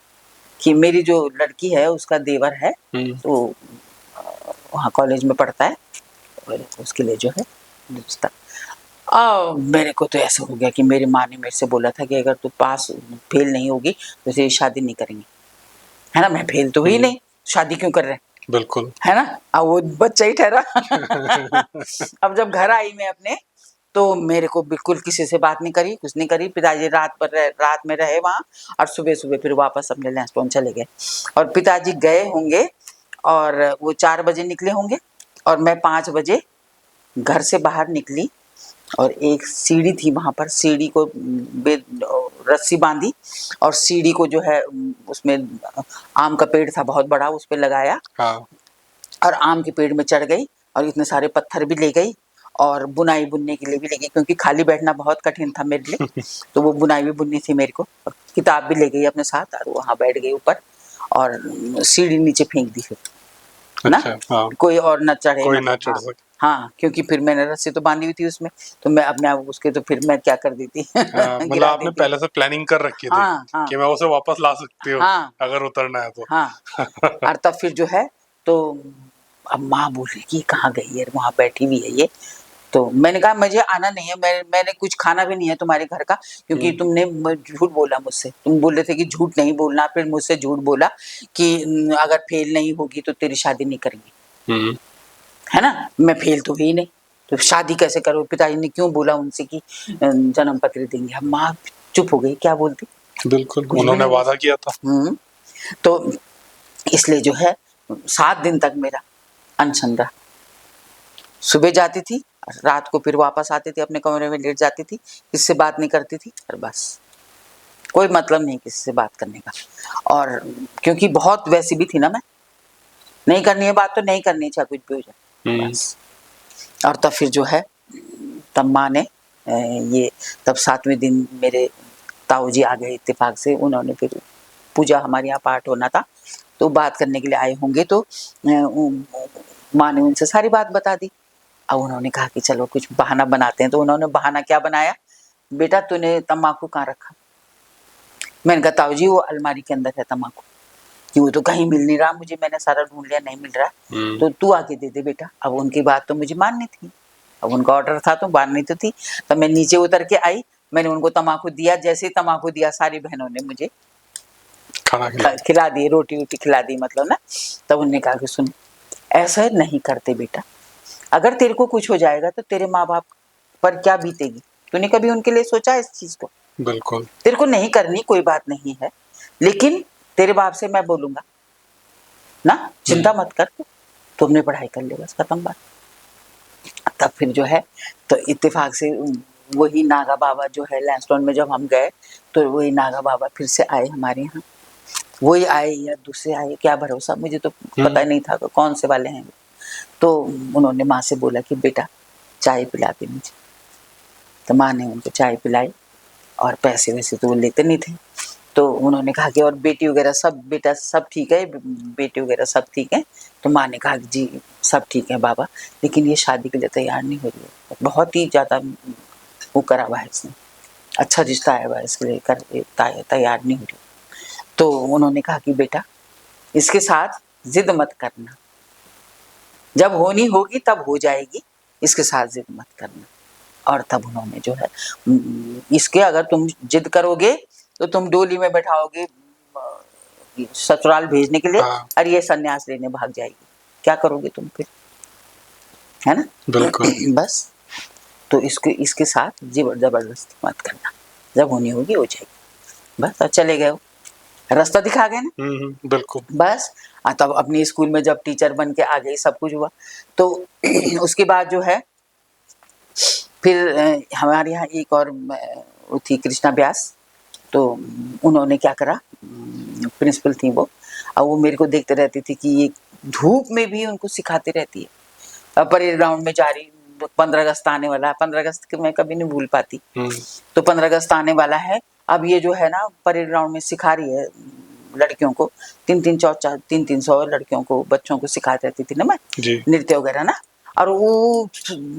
कि मेरी जो लड़की है उसका देवर है, तो वहाँ कॉलेज में पढ़ता है, और उसके लिए जो है रिश्ता। मेरे को तो ऐसा हो गया कि मेरी माँ ने मेरे से बोला था कि अगर तू पास फेल नहीं होगी तो तेरी शादी नहीं करेंगे, है ना। मैं फेल तो हुई नहीं, शादी क्यों कर रहे हैं, बिल्कुल, है ना। अब वो बच्चा ही ठहरा अब जब घर आई मैं अपने, तो मेरे को बिल्कुल किसी से बात नहीं करी, कुछ नहीं करी। पिताजी रात में रहे वहाँ, और सुबह फिर वापस अपने लैंसडाउन चले गए। और पिताजी गए होंगे और वो 4 बजे निकले होंगे, और मैं 5 बजे घर से बाहर निकली, और एक सीढ़ी थी वहाँ पर, सीढ़ी को रस्सी बांधी, और सीढ़ी को जो है उसमें आम का पेड़ था बहुत बड़ा, उस पर लगाया। और आम के पेड़ में चढ़ गई, और इतने सारे पत्थर भी ले गई, और बुनाई बुनने के लिए भी ले गई, क्योंकि खाली बैठना बहुत कठिन था मेरे लिए तो वो बुनाई भी बुननी थी मेरे को। किताब भी ले गई अपने साथ, और वहाँ बैठ गई ऊपर, और सीढ़ी नीचे फेंक दी फिर, ना। कोई और न चढ़े, कोई ना चढ़ सके। हाँ, क्योंकि फिर मैंने रस्सी तो बांधी हुई थी उसमें, तो मैं अपने आप उसके, तो फिर मैं क्या कर दी थी मतलब आपने पहले से प्लानिंग कर रखी थी कि मैं उसे वापस ला सकती हूँ अगर उतरना है तो। और तब फिर जो है, तो अब माँ बोल रही कि कहाँ गई है, वहाँ बैठी हुई है ये। तो मैंने कहा मुझे आना नहीं है, मैंने कुछ खाना भी नहीं है तुम्हारे घर का, क्योंकि तुमने झूठ बोला मुझसे। तुम बोल रहे थे कि झूठ नहीं बोलना, फिर मुझसे झूठ बोला कि अगर फेल नहीं होगी तो तेरी शादी नहीं करेंगे, है ना। मैं फेल तो हुई नहीं, तो शादी कैसे करो। पिताजी ने क्यों बोला उनसे कि जन्म पत्र देंगे। हम माँ चुप हो गई, क्या बोलती। बिल्कुल, उन्होंने वादा किया था। तो इसलिए जो है 7 दिन तक मेरा अनशन रहा। सुबह जाती थी, रात को फिर वापस आती थी, अपने कमरे में लेट जाती थी, किससे बात नहीं करती थी, और बस कोई मतलब नहीं किसी से बात करने का। और क्योंकि बहुत वैसी भी थी ना मैं, नहीं करनी है बात तो नहीं करनी, चाहे कुछ भी हो जाए बस। और तब फिर जो है तब माँ ने ये तब 7वें दिन मेरे ताऊ जी आ गए इत्तेफाक से। उन्होंने फिर पूजा, हमारे यहाँ पाठ होना था तो बात करने के लिए आए होंगे, तो माँ ने उनसे सारी बात बता दी। अब उन्होंने कहा कि चलो कुछ बहाना बनाते हैं। तो उन्होंने बहाना क्या बनाया, बेटा तूने तम्बाकू कहाँ रखा? मैंने कहा ताऊ जी वो अलमारी के अंदर है तम्बाकू, कि वो तो कहीं मिल नहीं रहा मुझे, मैंने सारा ढूंढ लिया नहीं मिल रहा, तो तू आके दे दे बेटा। अब उनकी बात तो मुझे माननी थी, अब उनका ऑर्डर था तो माननी तो थी। तो मैं नीचे उतर के आई, मैंने उनको तम्बाकू दिया। जैसे ही तम्बाकू दिया सारी बहनों ने मुझे खाना खिला दी, रोटी वोटी खिला दी मतलब ना। तब उन्होंने कहा कि सुन ऐसा नहीं करते बेटा, अगर तेरे को कुछ हो जाएगा तो तेरे माँ बाप पर क्या बीतेगी? तूने कभी उनके लिए सोचा इस चीज को? बिल्कुल। तेरे को नहीं करनी कोई बात नहीं है, लेकिन तेरे बाप से मैं बोलूंगा ना, चिंता मत कर, तू अपनी पढ़ाई कर ले, बस खत्म बात। तब फिर जो है तो इत्तेफाक से वही नागा बाबा जो है लैंडस्टोन में जब हम गए तो वही नागा बाबा फिर से आए हमारे यहाँ। वही आए या दूसरे आए, क्या भरोसा, मुझे तो पता नहीं था कौन से वाले हैं। तो उन्होंने माँ से बोला कि बेटा चाय पिला दे मुझे। तो माँ ने उनको चाय पिलाई, और पैसे वैसे तो वो लेते नहीं थे। तो उन्होंने कहा कि और बेटी वगैरह सब, बेटा सब ठीक है, बेटी वगैरह सब ठीक है? तो माँ ने कहा कि जी सब ठीक है बाबा, लेकिन ये शादी के लिए तैयार नहीं हो रही है, बहुत ही ज़्यादा वो करा हुआ है इसने, अच्छा रिश्ता आया हुआ है इसके लिए, कर तैयार नहीं हो रही। तो उन्होंने कहा कि बेटा इसके साथ जिद मत करना, जब होनी होगी तब हो जाएगी, इसके साथ जिद मत करना। और तब उन्होंने जो है इसके अगर तुम जिद करोगे तो तुम डोली में बैठाओगे ससुराल भेजने के लिए, और ये सन्यास लेने भाग जाएगी, क्या करोगे तुम फिर, है ना? बिल्कुल। बस तो इसके साथ जबरदस्ती मत करना, जब होनी होगी हो जाएगी, बस। और चले गए, रास्ता दिखा गए ना। बिल्कुल। बस तब अपनी स्कूल में जब टीचर बन के आ गई, सब कुछ हुआ। तो उसके बाद जो है फिर हमारे यहाँ एक और वो थी कृष्णा व्यास, तो उन्होंने क्या करा, प्रिंसिपल थी वो, और वो मेरे को देखते रहती थी कि ये धूप में भी उनको सिखाती रहती है। अब परेड ग्राउंड में जा रही, 15 अगस्त आने वाला है, 15 अगस्त की मैं कभी नहीं भूल पाती। तो 15 अगस्त आने वाला है, अब ये जो है ना परेड ग्राउंड में सिखा रही है लड़कियों को, 300 लड़कियों को, बच्चों को सिखाती रहती थी ना मैं, नृत्य वगैरह ना। और वो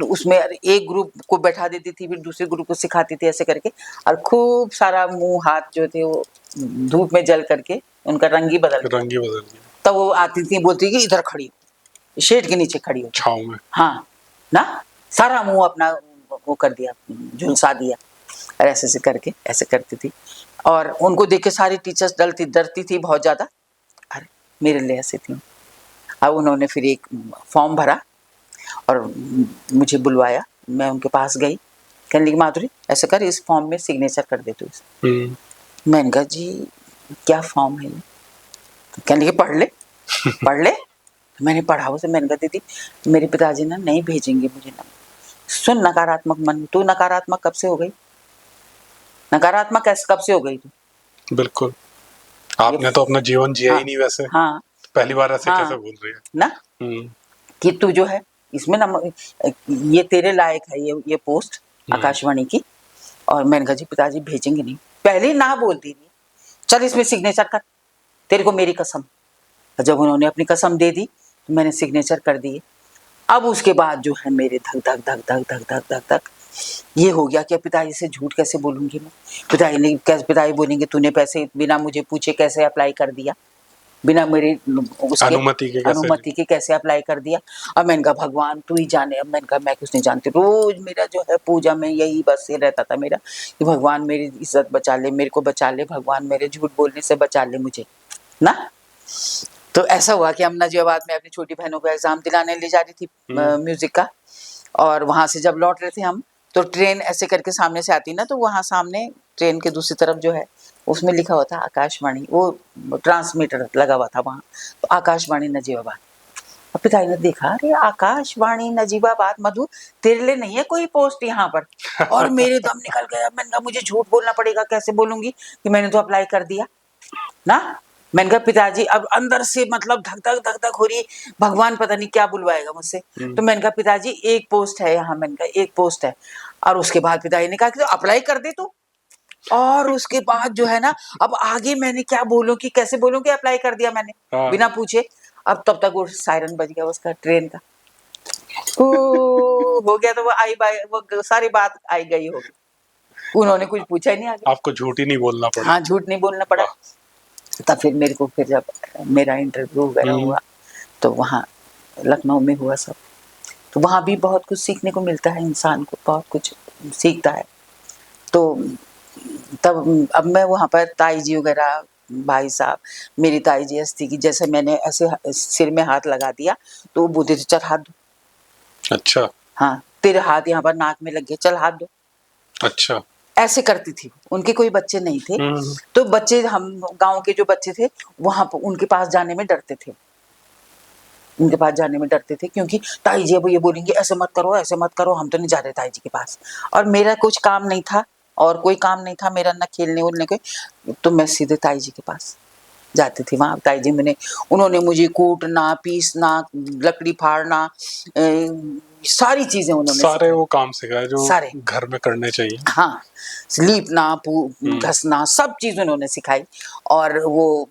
उसमें एक ग्रुप को बैठा देती थी, फिर दूसरे ग्रुप को सिखाती थी, ऐसे करके। और खूब सारा मुंह हाथ जो थे वो धूप में जल करके उनका रंग ही बदल गया। तब वो आती थी, बोलती कि इधर खड़ी हो, शेड के नीचे खड़ी हो, छांव में, हाँ ना, सारा मुंह अपना वो कर दिया, झुलसा दिया, और ऐसे से करके ऐसे करती थी। और उनको देख के सारी टीचर्स डरती थी बहुत ज़्यादा, अरे मेरे लिए ऐसे थी। अब उन्होंने फिर एक फॉर्म भरा और मुझे बुलवाया, मैं उनके पास गई, कहने लगी माधुरी ऐसे कर, इस फॉर्म में सिग्नेचर कर दे तू। मैंने कहा जी क्या फॉर्म है ये? तो कहने लगी पढ़ ले पढ़ ले। मैंने पढ़ा उसे, मैंने कहा दीदी मेरे पिताजी ना नहीं भेजेंगे मुझे ना। सुन नकारात्मक मन, तू नकारात्मक कब से हो गई? नकारात्मक कब से हो गई तू? बिल्कुल, आपने तो अपना जीवन जिया ही नहीं वैसे। हाँ, पहली बार ऐसे कैसे बोल रही है ना, कि तू जो है इसमें ना, ये तेरे लायक है ये पोस्ट आकाशवाणी की। और मैंने कहा जी पिताजी भेजेंगे नहीं, पहले ही ना बोल दी, चल इसमें सिग्नेचर कर, तेरे को मेरी कसम। जब उन्होंने अपनी कसम दे दी तो मैंने सिग्नेचर कर दिए। अब उसके बाद जो है मेरे धक धक धक धक धक धक धक धक ये हो गया कि पिताजी से झूठ कैसे बोलूंगी मैं? पिताजी बोलेंगे तूने पैसे बिना मुझे पूछे कैसे अप्लाई कर दिया, बिना मेरी अनुमति के कैसे अप्लाई कर दिया। अब मैंने कहा भगवान तू ही जाने। अब मैंने कहा मैं कुछ नहीं जानती, रोज मेरा जो है पूजा में यही बस ये रहता था मेरा कि भगवान मेरी इज्जत बचा ले, मेरे को बचा ले, भगवान मेरे झूठ बोलने से बचा ले मुझे ना। तो ऐसा हुआ कि अमनाजियाबाद में अपनी छोटी बहनों को एग्जाम दिलाने ले जा रही थी म्यूजिक का, और वहां से जब लौट रहे थे हम तो ट्रेन ऐसे करके सामने से आती ना, तो वहाँ सामने ट्रेन के दूसरी तरफ जो है उसमें लिखा हुआ था आकाशवाणी, वो ट्रांसमीटर लगा हुआ था वहाँ, तो आकाशवाणी नजीबाबाद। अब पिताजी ने देखा, अरे आकाशवाणी नजीबाबाद, मधु तेरे लिए नहीं है कोई पोस्ट यहाँ पर। और मेरे दम निकल गया। मैंने कहा मुझे झूठ बोलना पड़ेगा, कैसे बोलूंगी कि मैंने तो अप्लाई कर दिया ना। मैंने कहा पिताजी, अब अंदर से मतलब धक धक हो रही, भगवान पता नहीं क्या बुलवाएगा मुझसे। तो मैंने कहा पिताजी एक पोस्ट है यहाँ, मैंने कहा एक पोस्ट है। और उसके बाद पिताजी ने कहा कि तो अप्लाई कर दे तू। और उसके बाद जो है ना, अब आगे मैंने क्या बोलूं कि कैसे बोलूं कि अप्लाई कर दिया मैंने बिना पूछे। अब तब तक वो सायरन बज गया उसका ट्रेन का, हो गया। तो वो आई बाई, वो सारी बात आई गई हो गई, उन्होंने कुछ पूछा ही नहीं आगे। आपको झूठ ही नहीं बोलना पड़ा। हाँ, झूठ नहीं बोलना पड़ा। तब फिर मेरे को, फिर जब मेरा इंटरव्यू वगैरह हुआ तो वहाँ लखनऊ में हुआ सब, तो वहाँ भी बहुत कुछ सीखने को मिलता है, इंसान को बहुत कुछ सीखता है। तो तब अब मैं वहाँ पर ताई जी वगैरह, भाई साहब, मेरी ताई जी हंसती कि जैसे मैंने ऐसे सिर में हाथ लगा दिया तो वो बोलते थे चल हाथ दो। अच्छा। हाँ, तेरे हाथ यहाँ पर नाक में लग गए, चल हाथ दो। अच्छा। ऐसे करती थी। उनके कोई बच्चे नहीं थे, तो बच्चे, हम गांव के जो बच्चे थे वहां पर उनके पास जाने में डरते थे, उनके पास जाने में डरते थे, क्योंकि ताई जी अब ये बोलेंगे ऐसे मत करो, ऐसे मत करो, हम तो नहीं जा रहे ताई जी के पास। और मेरा कुछ काम नहीं था, और कोई काम नहीं था मेरा, ना खेलने उलने के, तो मैं सीधे ताई जी के पास जाती थी। वहाँ ताई जी उन्होंने मुझे कूटना, पीसना, लकड़ी फाड़ना, सारी चीजें उन्होंने सारे वो काम सिखाए जो सारे घर में करने चाहिए। हाँ, लीपना, घसना, सब चीज उन्होंने सिखाई। और वो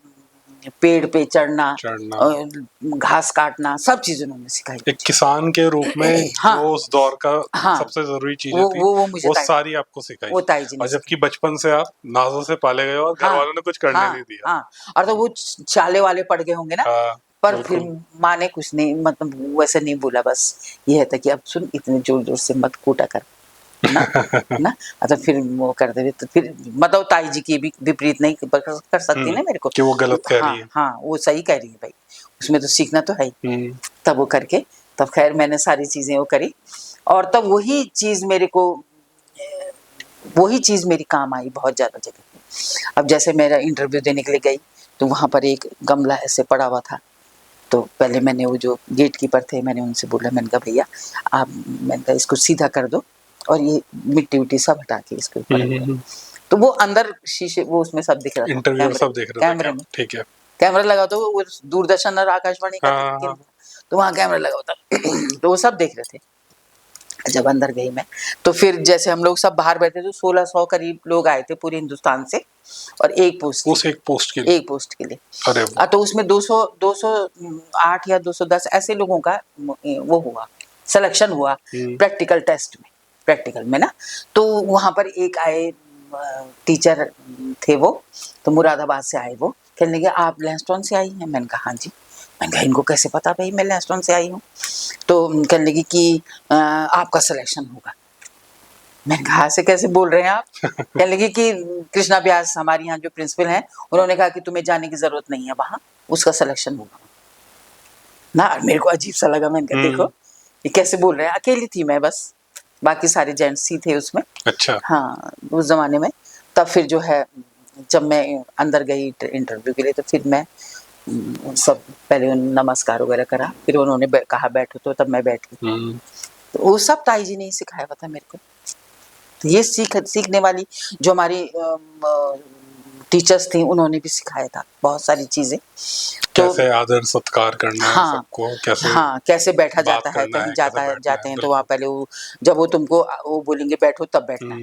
पेड़ पे चढ़ना, घास काटना, सब चीज उन्होंने सिखाई। एक किसान के रूप में हाँ, वो उस दौर का हाँ, सबसे जरूरी चीजें थी, वो मुझे वो सारी आपको सिखाई। वो ताई जी ने और जबकि बचपन से आप नाजों से पाले गए और घर वालों ने कुछ करने नहीं दिया। हाँ, और तो वो चाले वाले पड़ गए होंगे ना। पर फिर माँ ने कुछ नहीं, मतलब वैसे नहीं बोला, बस ये था कि अब सुन, इतने जोर जोर से मत कूटा कर ना, ना। तो फिर वो करते हुए, तो फिर मतलब ताई जी की भी विपरीत नहीं कर सकती ना मेरे को कि वो गलत कह रही है। हाँ, वो सही कह रही है भाई, उसमें तो सीखना तो है ही। तब वो करके, तब खैर मैंने सारी चीजें वो करी, और तब वही चीज मेरी काम आई बहुत ज्यादा जगह। अब जैसे मेरा इंटरव्यू देने के लिए गई, तो वहां पर एक गमला ऐसे पड़ा हुआ था। तो पहले मैंने वो जो गेट कीपर थे, मैंने उनसे बोला, मैंने कहा भैया आप, मैंने कहा इसको सीधा कर दो और ये मिट्टी उट्टी सब हटा के इसके ऊपर। तो वो अंदर शीशे, वो उसमें सब दिख रहा था, इंटरव्यू सब देख रहे थे कैमरे में। ठीक है, कैमरा लगा, तो वो दूरदर्शन और आकाशवाणी का तो वहाँ कैमरा लगा होता तो वो सब देख रहे थे। जब अंदर गई मैं, तो फिर जैसे हम लोग सब बाहर बैठे थे, 1600 करीब लोग आए थे पूरे हिंदुस्तान से, और एक पोस्ट के लिए। अरे तो उसमें 208 या 210 ऐसे लोगों का वो हुआ, सिलेक्शन हुआ प्रैक्टिकल में ना। तो वहां पर एक आए टीचर थे, वो तो मुरादाबाद से आए। वो कहने लगे आप लैंसडॉन से आई हैं? मैंने कहा हाँ जी। मैंने कहा इनको कैसे पता भाई मैं लैंसडॉन से आई हूँ? तो कहने लगी कि आपका सिलेक्शन होगा। मैंने कहा से कैसे बोल रहे हैं आप? कहने लगी कि कृष्णा व्यास हमारे यहाँ जो प्रिंसिपल हैं, उन्होंने कहा कि तुम्हें जाने की जरूरत नहीं है वहाँ, उसका सिलेक्शन होगा ना। मेरे को अजीब सा लगा। मैंने कहा देखो ये कैसे बोल रहे हैं, अकेली थी मैं बस, बाकी सारे जेंट्स ही थे उसमें। अच्छा। हाँ, उस जमाने में। तब फिर जो है, जब मैं अंदर गई इंटरव्यू के लिए, तो फिर मैं सब पहले नमस्कार वगैरह करा, फिर उन्होंने कहा बैठो, तो तब मैं बैठी। तो वो सब ताई जी ने ही सिखाया हुआ था मेरे को। तो ये सीखने वाली जो हमारी टीचर्स थी, उन्होंने भी सिखाया था बहुत सारी चीजें। कैसे आदर सत्कार करना है सबको, कैसे बैठा जाता है, कहीं जाते हैं तो वहाँ पहले वो, जब वो तुमको वो बोलेंगे बैठो तब बैठना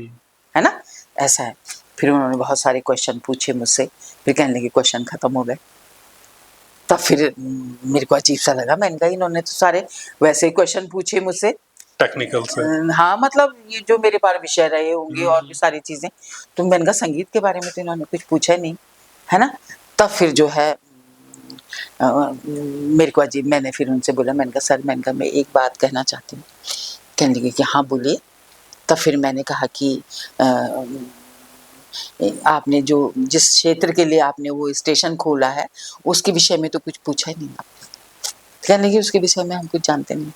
है ना, ऐसा है। फिर उन्होंने बहुत सारे क्वेश्चन पूछे मुझसे, फिर कहने लगे क्वेश्चन खत्म हो गए। तब फिर मेरे को अजीब सा लगा। मैंने कहा इन्होंने तो सारे वैसे ही क्वेश्चन पूछे मुझसे, टेक्निकल से। हाँ, मतलब ये जो मेरे बारे विषय रहे होंगे और भी सारी चीजें। तो मैंने कहा संगीत के बारे में तो इन्होंने कुछ पूछा ही नहीं, है ना। तब फिर जो है मेरे को अजीब, मैंने फिर उनसे बोला, मैंने कहा सर, मैंने कहा मैं एक बात कहना चाहती हूँ। कहने लगे कि हाँ बोलिए। तब फिर मैंने कहा कि आपने जो जिस क्षेत्र के लिए आपने वो स्टेशन खोला है, उसके विषय में तो कुछ पूछा ही नहीं आपने। कहने लगे उसके विषय में हम कुछ जानते नहीं,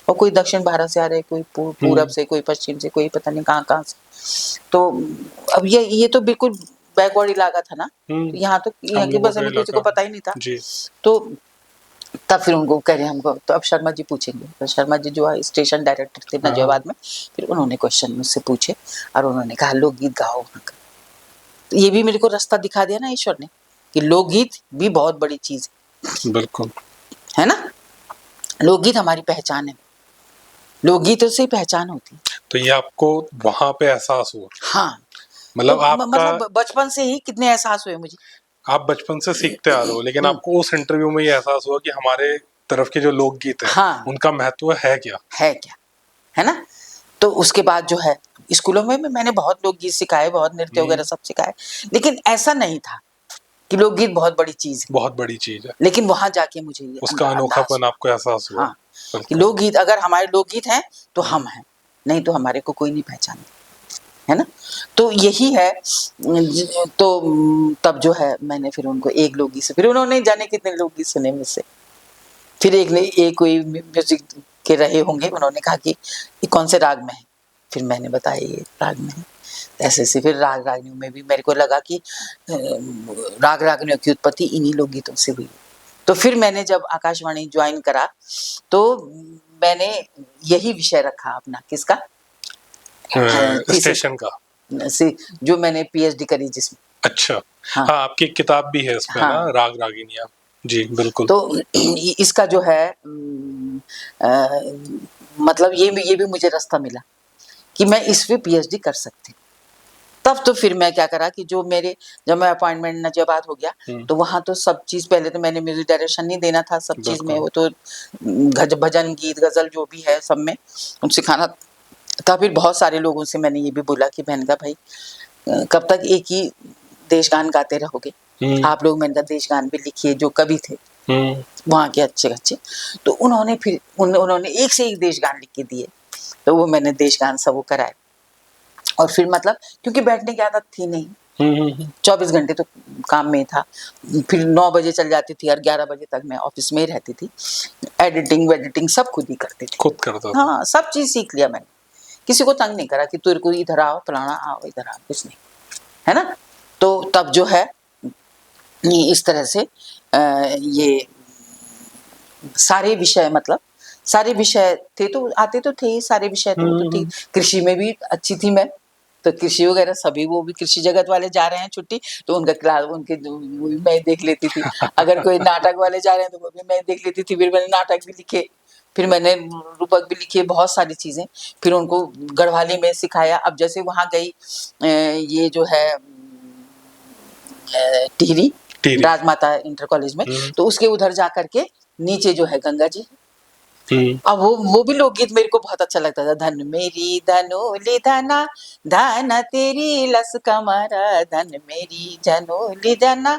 और कोई दक्षिण भारत से आ रहे, कोई पूरब से, कोई पश्चिम से, कोई पता नहीं कहाँ से। तो अब ये तो बिल्कुल बैकवर्ड इलाका था ना, यहाँ तो यहाँ के बस हमें किसी को पता ही नहीं था। तो तब फिर उनको कह रहे हैं हमको, तो अब शर्मा जी पूछेंगे, तो शर्मा जी जो स्टेशन डायरेक्टर थे नजियाबाद में, फिर उन्होंने क्वेश्चन मुझसे पूछे और उन्होंने कहा लोकगीत गाओ वहाँ का। तो ये भी मेरे को रास्ता दिखा दिया ना ईश्वर ने कि लोकगीत भी बहुत बड़ी चीज बिल्कुल है ना। लोकगीत हमारी पहचान है, लोकगीतों से पहचान होती है। तो ये आपको वहां पे एहसास हुआ? हाँ, मतलब तो आपका, मतलब बचपन से ही कितने एहसास हुए मुझे। आप बचपन से सीखते आ रहे हो, लेकिन आपको उस इंटरव्यू में ये एहसास हुआ कि हमारे तरफ के जो लोकगीत है हाँ, उनका महत्व है क्या? है क्या, है ना। तो उसके बाद जो है स्कूलों में भी मैंने बहुत लोकगीत सिखाए, बहुत नृत्य वगैरह सब सिखाए, लेकिन ऐसा नहीं था कि लोकगीत बहुत बड़ी चीज है। बहुत बड़ी चीज है, लेकिन वहां जाके मुझे ये उसका अनोखापन आपको एहसास हुआ। हाँ, कि लोकगीत अगर हमारे लोकगीत हैं तो हम हैं, नहीं तो हमारे को कोई नहीं पहचानता, है ना। तो यही है। तो तब जो है मैंने फिर उनको एक लोकगीत से, फिर उन्होंने जाने कितने लोकगीत सुने मुझसे, फिर एक कोई म्यूजिक के रहे होंगे, उन्होंने कहा कि ये कौन से राग में है, फिर मैंने बताया ये राग में है। ऐसे से फिर राग रागनियों में भी मेरे को लगा कि राग रागनियों की उत्पत्ति इन्हीं लोकगीतों से हुई। तो फिर मैंने जब आकाशवाणी ज्वाइन करा तो मैंने यही विषय रखा अपना, किसका, स्टेशन का, जो मैंने पीएचडी करी जिसमें। अच्छा हाँ, आपकी एक किताब भी है इसमें ना, राग रागिनियां। जी बिल्कुल। तो इसका जो है मतलब ये भी मुझे रास्ता मिला कि मैं इस पे पीएचडी कर सकती। तब तो फिर मैं क्या करा कि जो मेरे, जब मैं अपॉइंटमेंट नजियाबाद हो गया तो वहाँ तो सब चीज, पहले तो मैंने म्यूजिक डायरेक्शन नहीं देना था सब चीज में, वो तो भजन गीत गजल जो भी है सब में उनसे सिखाना था। फिर बहुत सारे लोगों से मैंने ये भी बोला कि मैंने कहा भाई कब तक एक ही देश गान गाते रहोगे, आप लोग मैंने कहा देश गान भी लिखिए जो कवि थे वहाँ के अच्छे अच्छे। तो उन्होंने फिर उन्होंने एक से एक देश गान लिख के दिए, तो वो मैंने देश गान सब वो कराए। और फिर मतलब क्योंकि बैठने की आदत थी नहीं, 24 घंटे तो काम में था, फिर 9 बजे चल जाती थी और 11 बजे तक मैं ऑफिस में ही रहती थी। एडिटिंग सब खुद ही करती थी, खुद करता था। हाँ, सब चीज सीख लिया मैंने, किसी को तंग नहीं करा कि तेरे को इधर आओ फलाना आओ इधर आओ, कुछ नहीं, है ना। तो तब जो है इस तरह से ये सारे विषय, मतलब सारे विषय थे तो आते तो थे, सारे विषय तो ठीक। कृषि में भी अच्छी थी मैं, तो कृषि वगैरह सभी, वो भी कृषि जगत वाले जा रहे हैं छुट्टी तो उनका क्लास, उनके वो भी मैं देख लेती थी। अगर कोई नाटक वाले जा रहे हैं तो वो भी मैं देख लेती थी। फिर मैंने नाटक भी लिखे, फिर मैंने रूपक भी लिखे, बहुत सारी चीजें फिर उनको गढ़वाली में सिखाया। अब जैसे वहां गई ये जो है टिहरी राजमाता इंटर कॉलेज में, तो उसके उधर जा करके नीचे जो है गंगा जी, अब वो भी लोकगीत मेरे को बहुत अच्छा लगता था। धन मेरी धनोली धना, धन तेरी लस कमरा, धन मेरी धनोली धना,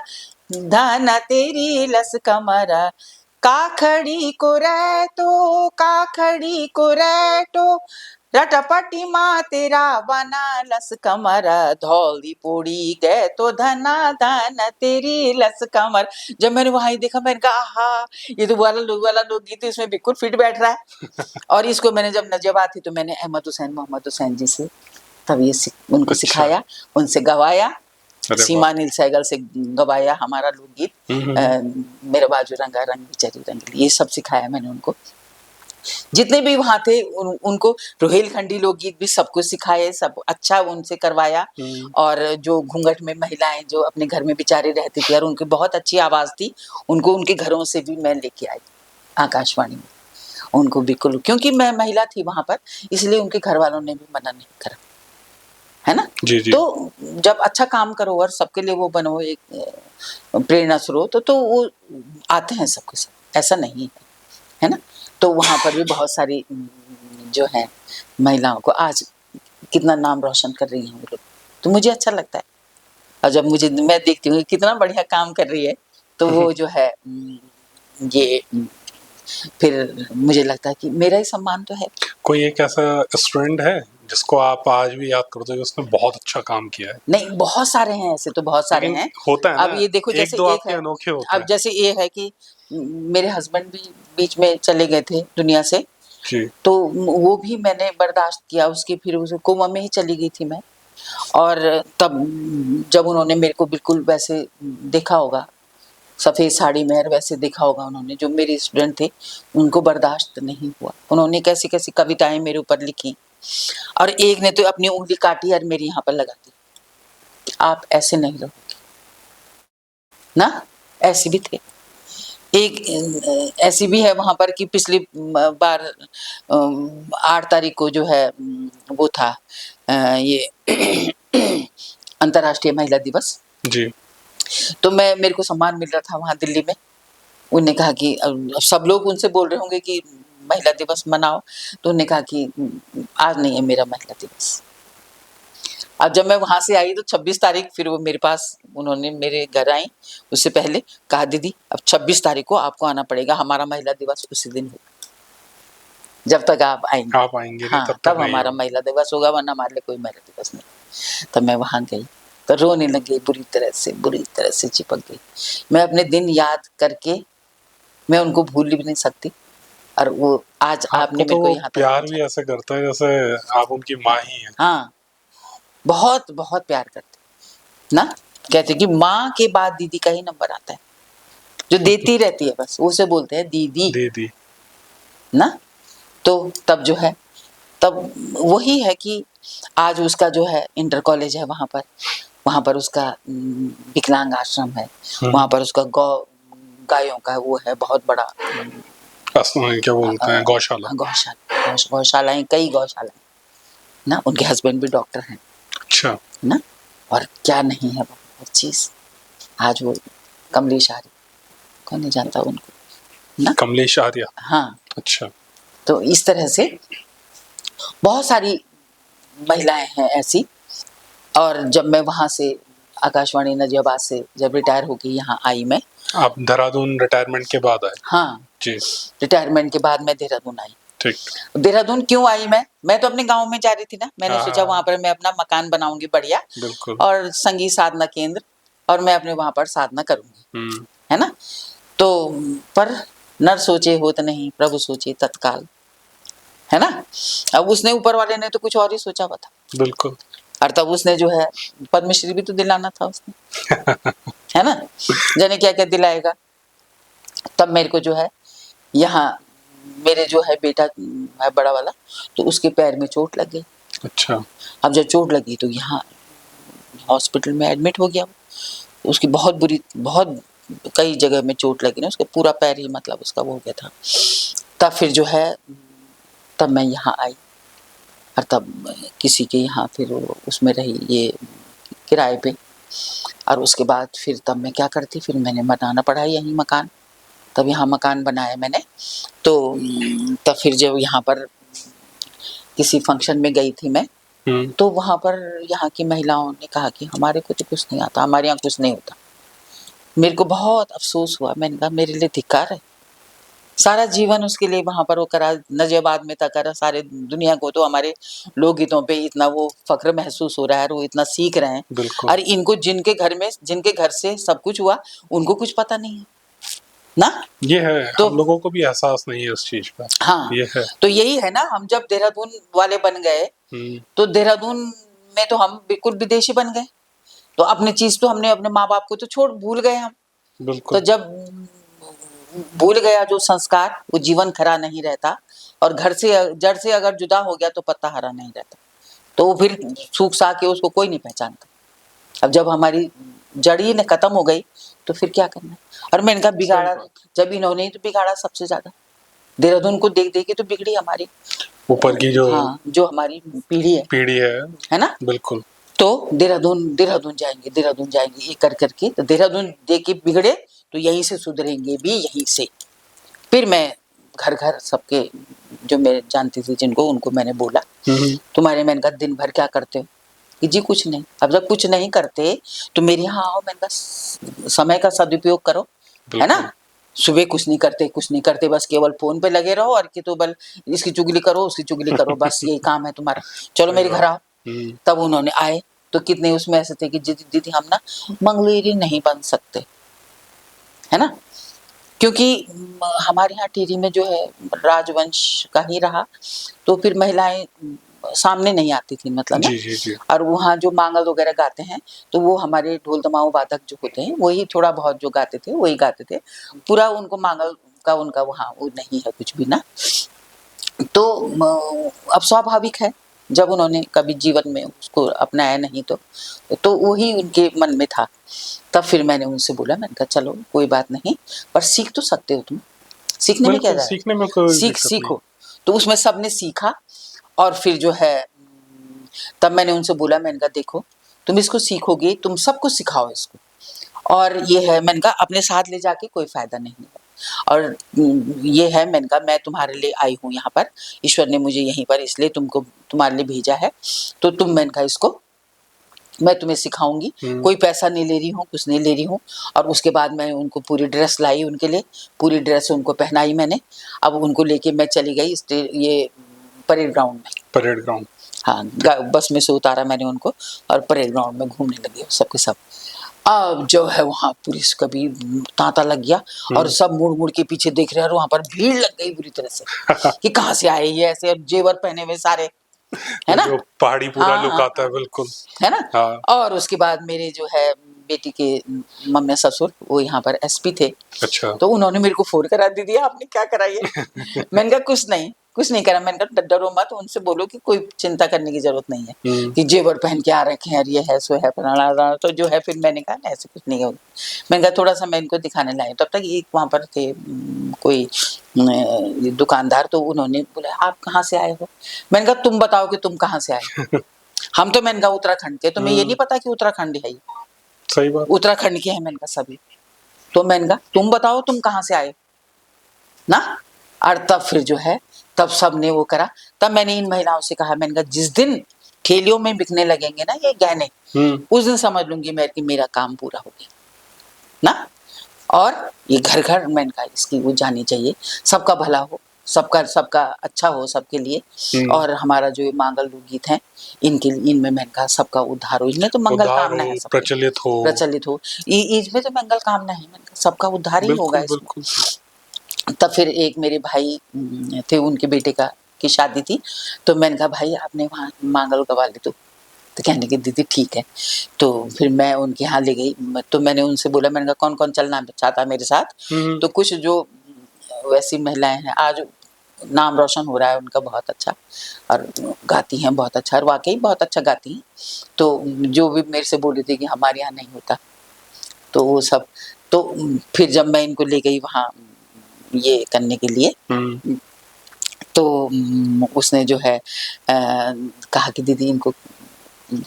धन तेरी लस कमरा, काखड़ी को रहतो, काखड़ी को रहतो, रटपटी माँ तेरा बना लस कमर, धौली पोड़ी गए तो धना धन तेरी लस कमर। जब मैंने वहां देखा मैंने कहा आहा, ये तो वाला लोकगीत इसमें बिल्कुल फिट बैठ रहा है। और इसको मैंने जब नजियाबाद थी तो मैंने मोहम्मद हुसैन जी से तब ये उनको सिखाया, उनसे गवाया, सीमा नील सहगल से गवाया हमारा लोकगीत, मेरा बाजू रंगा रंग बिचरी रंगली, ये सब सिखाया मैंने उनको। जितने भी वहां थे उनको रोहेलखंडी लोकगीत भी सबको सिखाए, सब अच्छा उनसे करवाया। और जो घूंघट में महिलाएं जो अपने घर में बेचारे रहती थी और उनकी बहुत अच्छी आवाज थी, उनको उनके घरों से भी मैं लेके आई आकाशवाणी में, उनको बिल्कुल, क्योंकि मैं महिला थी वहां पर, इसलिए उनके घर वालों ने भी मना नहीं करा, है ना। जी जी। तो जब अच्छा काम करो और सबके लिए वो बनो एक प्रेरणा स्रोत, तो वो आते हैं सबके सब, ऐसा नहीं है ना। तो वहां पर भी बहुत सारी जो है महिलाओं को आज कितना नाम रोशन कर रही हैं वो लोग, तो मुझे अच्छा लगता है। और जब मैं देखती हूँ कितना बढ़िया काम कर रही है, तो वो जो है ये फिर मुझे लगता है कि मेरा ही सम्मान तो है। कोई एक ऐसा स्टूडेंट है जिसको आप आज भी याद करते हो उसने बहुत अच्छा काम किया है? नहीं, बहुत सारे हैं ऐसे, तो बहुत सारे हैं, होता है ना, अब ये देखो जैसे एक है, अनोखे होते अब जैसे ये है कि मेरे हस्बैंड भी बीच में चले गए थे दुनिया से जी। तो वो भी मैंने बर्दाश्त किया, उसकी फिर उसे कोमा में ही चली गई थी मैं। और तब जब उन्होंने मेरे को बिल्कुल वैसे देखा होगा सफ़ेद साड़ी में, और वैसे देखा होगा उन्होंने, जो मेरे स्टूडेंट थे उनको बर्दाश्त नहीं हुआ। उन्होंने कैसी कैसी कविताएं मेरे ऊपर लिखी, और एक ने तो अपनी उंगली काटी और मेरी यहाँ पर लगा दी, आप ऐसे नहीं रहोगे ना। ऐसे भी थे। एक ऐसी भी है वहाँ पर कि पिछली बार 8 तारीख को जो है वो था ये अंतर्राष्ट्रीय महिला दिवस जी। तो मेरे को सम्मान मिल रहा था वहाँ दिल्ली में। उन्होंने कहा कि सब लोग उनसे बोल रहे होंगे कि महिला दिवस मनाओ, तो उन्होंने कहा कि आज नहीं है मेरा महिला दिवस। अब जब मैं वहाँ से आई तो 26 तारीख फिर वो मेरे पास, उन्होंने मेरे घर आई, उससे पहले कहा दीदी अब 26 तारीख को आपको आना पड़ेगा, हमारा महिला दिवस उसी दिन होगा, जब तक आप आएंगे हाँ, तब हमारा महिला दिवस होगा, वरना हमारे लिए कोई महिला दिवस नहीं। तब मैं वहाँ गई तो रोने लगी, बुरी तरह से चिपक गई। मैं अपने दिन याद करके मैं उनको भूल भी नहीं सकती। और वो आज आपने मेरे को यहाँ तक प्यार भी ऐसे करता है जैसे आप उनकी माँ ही हैं। हाँ, बहुत बहुत प्यार करते ना। कहते कि माँ के बाद दीदी का ही नंबर आता है, जो देती रहती है, बस उसे बोलते हैं दीदी ना। तो तब जो है, तब वही है कि आज उसका जो है इंटर कॉलेज है वहाँ पर उसका विकलांग आश्रम है, वहाँ पर उसका गायों का वो है बहुत बड़ा, क्या बोलते हैं, गौशालाएं, कई गौशालाएं ना। उनके हस्बैंड भी डॉक्टर हैं। अच्छा ना। और क्या नहीं है वो चीज। आज वो कमलेश आर्य, कौन नहीं जानता उनको ना, कमलेश आर्य। हाँ। अच्छा। तो इस तरह से बहुत सारी महिलाएं हैं ऐसी। और जब मैं वहां से आकाशवाणी नजियाबाद से जब रिटायर होके यहाँ आई, मैं आप देहरादून रिटायरमेंट के बाद आए? हाँ जी। रिटायरमेंट के बाद मैं देहरादून आई। ठीक। देहरादून क्यों आई मैं तो अपने गांव में जा रही थी ना। मैंने सोचा वहां पर मैं अपना मकान बनाऊंगी बढ़िया, बिल्कुल, और संगीत साधना केंद्र, और मैं अपने वहां पर साधना करूंगी, है ना। तो पर नर सोचे होत नहीं, प्रभु सोचे तत्काल, है ना। अब उसने, ऊपर वाले ने तो कुछ और ही सोचा हुआ था। बिल्कुल। और तब उसने जो है पद्मश्री भी तो दिलाना था उसने है ना, जाने क्या क्या दिलाएगा। तब मेरे को जो है यहाँ, मेरे जो है बेटा है बड़ा वाला, तो उसके पैर में चोट लग गई। अच्छा। अब जब चोट लगी तो यहाँ हॉस्पिटल में एडमिट हो गया। उसकी बहुत कई जगह में चोट लगी ना, उसका पूरा पैर ही मतलब उसका वो हो गया था। तब फिर जो है, तब मैं यहाँ आई, और तब किसी के यहाँ फिर उसमें रही ये किराए पे। और उसके बाद फिर तब मैं क्या करती, फिर मैंने बनाना पड़ा यहीं मकान। तब यहाँ मकान बनाया मैंने। तो तब फिर जब यहाँ पर किसी फंक्शन में गई थी मैं, तो वहाँ पर यहाँ की महिलाओं ने कहा कि हमारे को तो कुछ नहीं आता, हमारे यहाँ कुछ नहीं होता। मेरे को बहुत अफसोस हुआ। मैंने कहा मेरे लिए धिक्कार है। सारा जीवन उसके लिए वहाँ पर वो करा, नजियाबाद में था करा। सारे दुनिया को तो हमारे लोकगीतों पे इतना वो फख्र महसूस हो रहा है, और वो इतना सीख रहे हैं। और इनको जिनके घर से सब कुछ हुआ, उनको कुछ पता नहीं है ना। ये है, तो हम लोगों को भी एहसास नहीं है उस चीज का। हाँ, ये है। तो यही है ना, हम जब देहरादून वाले बन गए, तो देहरादून में तो हम बिल्कुल विदेशी बन गए। तो अपनी चीज तो हमने अपने माँ बाप को तो भूल गए हम। बिल्कुल। तो जब भूल गया जो संस्कार, वो जीवन खरा नहीं रहता। और घर से, जड़ से अगर जुदा हो गया तो पत्ता हरा नहीं रहता। तो वो फिर सूख सा के उसको कोई नहीं पहचानता। अब जब हमारी जड़ ही खत्म हो गई तो फिर क्या करना। और मैंने कहा बिगाड़ा जब इन्होंने तो बिगाड़ा सबसे ज्यादा। देहरादून को देख देख के तो बिगड़ी हमारी ऊपर की जो, हाँ, जो हमारी पीढ़ी है ना। बिल्कुल। तो देहरादून जाएंगे ये कर करके, तो देहरादून देख के बिगड़े तो यहीं से सुधरेंगे भी, यहीं से। फिर मैं घर घर सबके जो मेरे जानती थी जिनको, उनको मैंने बोला तुम्हारे, मैंने कहा दिन भर क्या करते हो कि जी कुछ नहीं। अब जब कुछ नहीं करते तो मेरे यहाँ आओ, मैंने कहा समय का सदुपयोग करो, है ना। सुबह कुछ नहीं करते, बस केवल फोन पे लगे रहो, और कि तो बल इसकी चुगली करो उसकी चुगली करो, बस यही काम है तुम्हारा। चलो मेरे घर आओ। तब उन्होंने आए तो कितने उसमें ऐसे थे कि दीदी हम ना मंगलेरी नहीं बन सकते, है ना, क्योंकि हमारे यहाँ टिहरी में जो है राजवंश का ही रहा। तो फिर महिलाएं सामने नहीं आती थी मतलब ना। जी जी जी। और वहाँ जो मांगल वगैरह गाते हैं तो वो हमारे ढोल दमाऊ वादक जो होते हैं वही थोड़ा बहुत जो गाते थे वही गाते थे, पूरा उनको मांगल का उनका वहाँ वो नहीं है कुछ भी ना। तो अब स्वाभाविक है जब उन्होंने कभी जीवन में उसको अपनाया नहीं तो वही उनके मन में था। तब फिर मैंने उनसे बोला, मैंने कहा चलो कोई बात नहीं, पर सीख तो सकते हो तुम, सीखने में क्या बिल्कुल, जा रहा है, सीखने में कोई दिक्कत नहीं। सीखो। तो उसमें सबने सीखा और फिर जो है तब मैंने उनसे बोला, मैंने कहा देखो तुम इसको सीखोगे, तुम सबको सिखाओ इसको, और ये है मैंने कहा अपने साथ ले जाके कोई फायदा नहीं है, और ये है मैंने कहा मैं तुम्हारे लिए आई हूँ यहाँ पर, ईश्वर ने मुझे यहीं पर इसलिए तुमको तुम्हारे लिए भेजा है, तो तुम मैंने कहा इसको मैं तुम्हें सिखाऊंगी, कोई पैसा नहीं ले रही हूँ, कुछ नहीं ले रही हूँ। और उसके बाद मैं उनको पूरी ड्रेस लाई, उनके लिए पूरी ड्रेस उनको पहनाई मैंने। अब उनको लेके मैं चली गई ये परेड ग्राउंड में। परेड ग्राउंड, हाँ, बस में से उतारा मैंने उनको और परेड ग्राउंड में घूमने लगे सबके सब। अब जो है वहाँ पुलिस का भी तांता लग गया और सब मुड़ मुड़ के पीछे देख रहे हैं और वहाँ पर भीड़ लग गई बुरी तरह से कि कहाँ से आए ये ऐसे जेवर पहने हुए सारे, है ना, जो पहाड़ी पूरा हाँ, लुक हाँ, आता है, बिल्कुल है ना। हाँ। और उसके बाद मेरे जो है बेटी के मम्मी ससुर वो यहाँ पर एसपी थे, अच्छा, तो उन्होंने मेरे को फोन करा, दीदी आपने क्या करा ये मैंने कहा कुछ नहीं करा, मैंने कहा डरो मत, उनसे बोलो कि कोई चिंता करने की जरूरत नहीं है कि जेवर पहन के आ रखे हैं, ये है सो है फलाना, तो जो है फिर मैंने कहा ऐसे कुछ नहीं होगा। मैंने कहा थोड़ा सा मैं इनको दिखाने लाई, तब तक एक वहाँ पर थे कोई दुकानदार, तो उन्होंने बोला आप कहाँ से आए हो, मैंने कहा तुम बताओ कि तुम कहाँ से आए हो हम तो मैंने कहा उत्तराखंड के, तुम्हें ये नहीं पता कि उत्तराखंड है, सही बात, उत्तराखंड के हैं मैंने कहा सभी, तो मैंने कहा तुम बताओ तुम कहाँ से आए ना। और तब फिर जो है तब सबने वो करा, तब मैंने इन महिलाओं से कहा, मैंने कहा जिस दिन ठेलियों में बिकने लगेंगे ना ये गहने, उस दिन समझ लूंगी मैं कि मेरा काम पूरा हो गया ना। और ये घर घर मैंने कहा इसकी वो जानी चाहिए, सबका भला हो, सबका अच्छा हो सबके लिए। और हमारा जो ये मांगल लोकगीत हैं इनके इनमें मैंने कहा सबका उद्धार हो, इनमें तो मंगल कामना है, सब प्रचलित हो, इसमें तो मंगल कामना है, मैंने कहा सबका उद्धार ही होगा इसमें। तब फिर एक मेरे भाई थे, उनके बेटे की शादी थी, तो मैंने कहा भाई आपने वहाँ मांगल गवा ली, तो कहने की दीदी ठीक है। तो फिर मैं उनके यहाँ ले गई, तो मैंने उनसे बोला, मैंने कहा कौन कौन चलना चाहता है मेरे साथ, तो कुछ जो वैसी महिलाएं हैं आज नाम रोशन हो रहा है उनका बहुत अच्छा, और गाती हैं बहुत अच्छा, और वाकई बहुत अच्छा गाती हैं। तो जो भी मेरे से बोल रही थी कि हमारे यहाँ नहीं होता, तो वो सब, तो फिर जब मैं इनको ले गई वहाँ ये करने के लिए, तो उसने जो है कहा कि दीदी इनको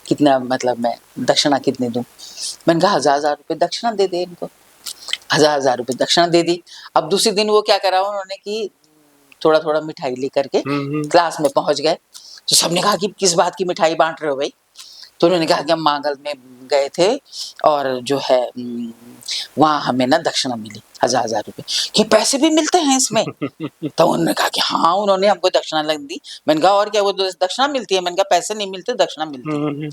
कितना मतलब मैं दक्षिणा कितने दूं, मैंने कहा 1000 रुपये दक्षिणा दे दे इनको, 1000 रुपये दक्षिणा दे दी। अब दूसरे दिन वो क्या करा उन्होंने कि थोड़ा थोड़ा मिठाई लेकर के क्लास में पहुंच गए, तो सबने कहा कि किस बात की मिठाई बांट रहे हो भाई, तो उन्होंने कहा कि हम मांगल में गए थे और जो है वहाँ हमें ना दक्षिणा मिली 1000 रुपये, कि पैसे भी मिलते हैं इसमें तो उन्होंने कहा कि हाँ उन्होंने हमको दक्षिणा लग दी। मैंने कहा और क्या वो दक्षिणा मिलती है, मैंने कहा पैसे नहीं मिलते दक्षिणा मिलती है।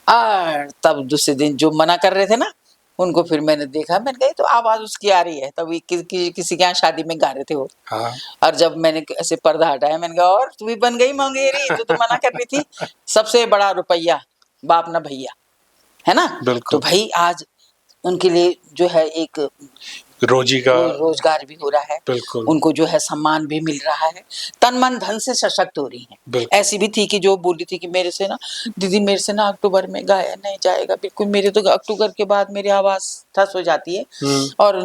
और तब दूसरे दिन जो मना कर रहे थे ना उनको फिर मैंने देखा, मैंने कहा तो आवाज उसकी आ रही है, तब किसी के यहाँ शादी में गा रहे थे वो। और जब मैंने ऐसे पर्दा हटाया मैंने कहा और तू भी बन गई मंगेरी, तो मना कर रही थी, सबसे बड़ा रुपया बाप ना भैया, है ना। तो भाई आज उनके लिए जो है एक रोजगार भी हो रहा है, उनको जो है सम्मान भी मिल रहा है, तन मन धन से सशक्त हो रही हैं। ऐसी भी थी कि जो बोली थी कि मेरे से ना दीदी मेरे से ना अक्टूबर में गाया नहीं जाएगा बिल्कुल, मेरे तो अक्टूबर के बाद मेरी आवाज ठस हो जाती है और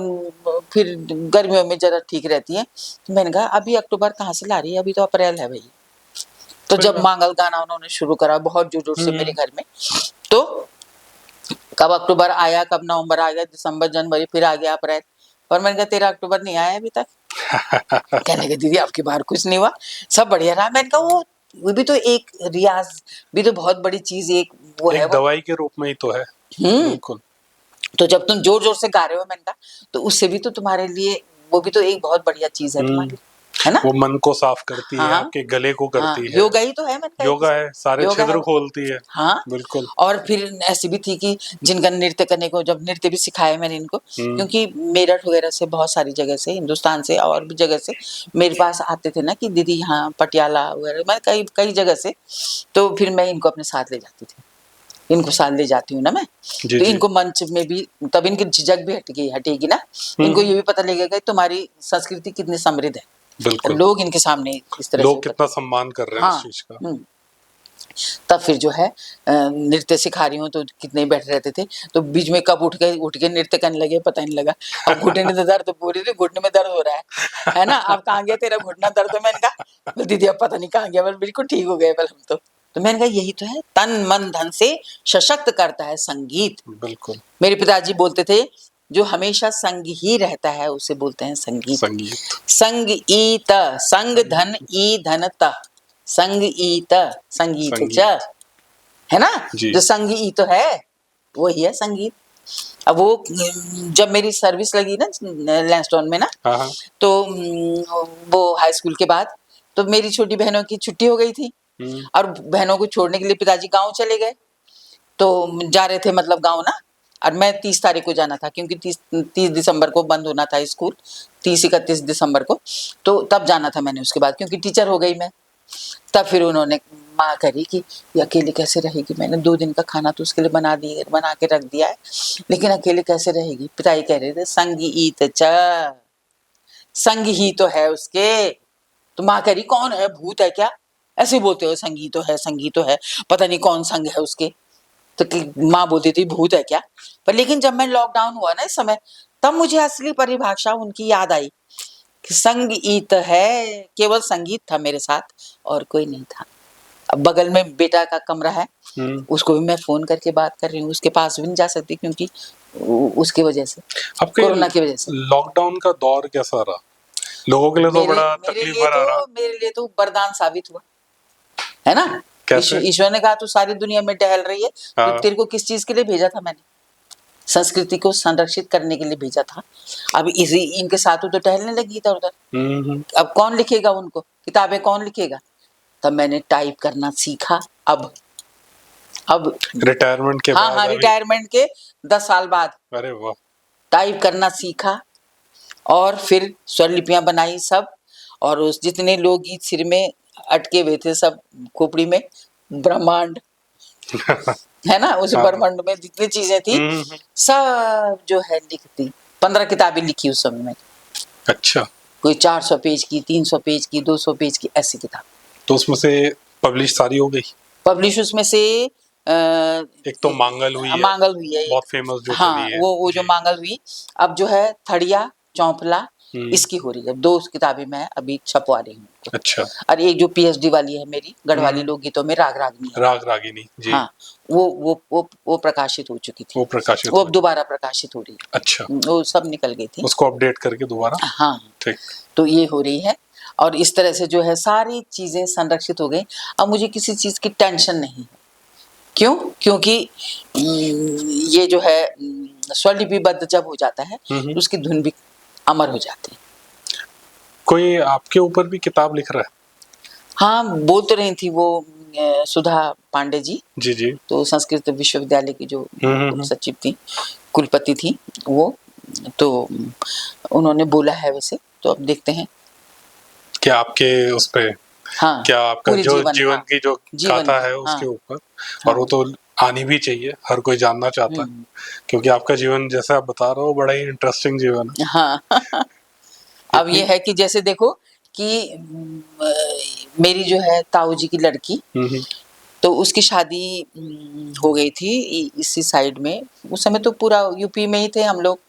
फिर गर्मियों में जरा ठीक रहती है। तो मैंने कहा अभी अक्टूबर कहाँ से ला रही है, अभी तो अप्रैल है भाई। तो जब मांगल गाना उन्होंने शुरू करा बहुत जोर जोर से मेरे घर में, तो कब अक्टूबर आया, कब नवंबर आ गया, दिसंबर जनवरी, फिर आ गया अप्रैल, और मैंने कहा 13 अक्टूबर नहीं आया अभी तक कहने के दीदी आपकी बार कुछ नहीं हुआ, सब बढ़िया रहा। मैंने कहा वो भी तो एक रियाज भी तो बहुत बड़ी चीज, एक वो है दवाई के रूप में ही तो है। बिल्कुल। तो जब तुम जोर जोर से गा रहे हो मैंने कहा तो उससे भी तो तुम्हारे लिए वो भी तो एक बहुत बढ़िया चीज है तुम्हारी, है ना। वो मन को साफ करती है, हाँ। आपके गले को हाँ, करती है। योगा ही तो है, मैंने कहा योगा है, सारे योगा छिद्र है। खोलती है। हाँ बिल्कुल। और फिर ऐसी भी थी कि जिनका नृत्य करने को, जब नृत्य भी सिखाया मैंने इनको, क्योंकि मेरठ वगैरह से बहुत सारी जगह से, हिंदुस्तान से और भी जगह से मेरे पास आते थे ना कि दीदी यहाँ पटियाला वगैरह, मैं कई कई जगह से, तो फिर मैं इनको अपने साथ ले जाती थी, इनको साथ ले जाती हूँ ना मैं, जी, तो जी। इनको मंच में भी, तब इनकी झिझक भी हटेगी ना, इनको ये भी पता लगेगा कि तुम्हारी संस्कृति कितनी समृद्ध है, बिल्कुल। लोग इनके सामने इस तरह लोग से कितना सम्मान कर रहे हैं हाँ। इस चीज का। तब फिर जो है नृत्य सिखा रही हूँ, तो कितने बैठे रहते थे, तो बीच में कब उठ के नृत्य करने लगे पता नहीं लगा। अब घुटने में दर्द, तो पूरी थी घुटने में दर्द हो रहा है ना, अब कहाँ गया तेरा घुटना दर्द, तो मैंने कहा दीदी अब पता नहीं कहाँ गया, बस बिल्कुल ठीक हो गए बल हम तो मैंने कहा यही तो है, तन मन धन से सशक्त करता है संगीत। बिल्कुल। मेरे पिताजी बोलते थे जो हमेशा संग ही रहता है उसे बोलते हैं संगीत। संग ईत, संग धन ई धनता, संग ईत संगीत च, है ना, जो संगीत है वही है संगीत। अब वो जब मेरी सर्विस लगी ना लैंसडाउन में ना, तो वो हाई स्कूल के बाद, तो मेरी छोटी बहनों की छुट्टी हो गई थी और बहनों को छोड़ने के लिए पिताजी गांव चले गए, तो जा रहे थे मतलब गांव ना, और मैं 30 तारीख को जाना था, क्योंकि 30 दिसंबर को बंद होना था स्कूल, 30-31 दिसंबर को, तो तब जाना था मैंने उसके बाद, क्योंकि टीचर हो गई मैं। तब फिर उन्होंने माँ करी कि ये अकेले कैसे रहेगी, मैंने 2 दिन का खाना तो उसके लिए बना के रख दिया है, लेकिन अकेले कैसे रहेगी। पिताजी कह रहे थे संगीत च, संग ही तो है उसके। तो माँ कह रही कौन है, भूत है क्या, ऐसे बोलते हो, संगीत तो है, पता नहीं कौन संग है उसके। तो माँ बोलती थी भूत है क्या। पर लेकिन जब मैं लॉकडाउन हुआ ना इस समय, तब मुझे असली परिभाषा उनकी याद आई कि संगीत है, केवल संगीत था मेरे साथ और कोई नहीं था। अब बगल में बेटा का कमरा है, उसको भी मैं फोन करके बात कर रही हूँ, उसके पास भी नहीं जा सकती क्योंकि उसकी वजह से, कोरोना की वजह से। लॉकडाउन का दौर कैसा रहा लोगों के लिए? तो बड़ा तकलीफ भरा रहा। मेरे लिए तो वरदान साबित हुआ, है ना। ईश्वर ने कहा तू सारी दुनिया में टहल रही है, तो तेरे को किस चीज के लिए भेजा था मैंने? संस्कृति को संरक्षित करने के लिए भेजा था। अब इसी इनके साथ तो टहलने लगी इधर उधर। अब कौन लिखेगा उनको किताबें, कौन लिखेगा? तब मैंने टाइप करना सीखा। अब रिटायरमेंट के बाद, रिटायरमेंट के 10 साल बाद, अरे वाह, टाइप करना सीखा और फिर स्वरलिपियां बनाई सब, और उस जितने लोग गीत सिर में अटके हुए थे सब खोपड़ी में, ब्रह्मांड है ना, उस ब्रह्मांड में जितनी चीजें थी सब जो है लिखती। 15 किताबें लिखी उस समय में। अच्छा। कोई 400 पेज की, 300 पेज की, 200 पेज की, ऐसी किताब। तो उसमें से पब्लिश सारी हो गई? पब्लिश उसमें से एक तो मांगल हुई है बहुत फेमस जो चली है। वो जो मांगल हुई, अब जो है थड़िया चौंपला इसकी हो रही है। 2 किताबें मैं अभी छपवा रही हूँ। अच्छा। और एक जो पीएचडी वाली है मेरी गढ़वाली लोकगीतों में, राग रागिनी जी, हाँ, वो प्रकाशित हो चुकी थी। वो अब दोबारा प्रकाशित हो रही है। अच्छा। वो सब निकल गई थी, उसको अपडेट करके दोबारा। हाँ ठीक। तो ये हो रही है, और इस तरह से जो है सारी चीजें संरक्षित हो गई। अब मुझे किसी चीज की टेंशन नहीं है। क्यों? क्योंकि ये जो है स्वरलिपिबद्ध जब हो जाता है तो उसकी धुन भी अमर हो जाती है। कोई आपके ऊपर भी किताब लिख रहा है? हाँ, बोल तो रही थी वो सुधा पांडे जी। जी। तो संस्कृत विश्वविद्यालय की जो सचिव थी, कुलपति थी वो, तो उन्होंने बोला है वैसे, तो अब देखते हैं क्या आपके उस पे। हाँ, क्या आपका जो जीवन की जो गाथा है उसके ऊपर। और वो तो आनी भी चाहिए, हर कोई जानना चाहता है, क्योंकि आपका जीवन जैसे आप बता रहे हो बड़ा ही इंटरेस्टिंग जीवन है। हाँ। अब ये है कि जैसे देखो कि मेरी जो है ताऊ जी की लड़की, तो उसकी शादी हो गई थी इसी साइड में। उस समय तो पूरा यूपी में ही थे हम लोग,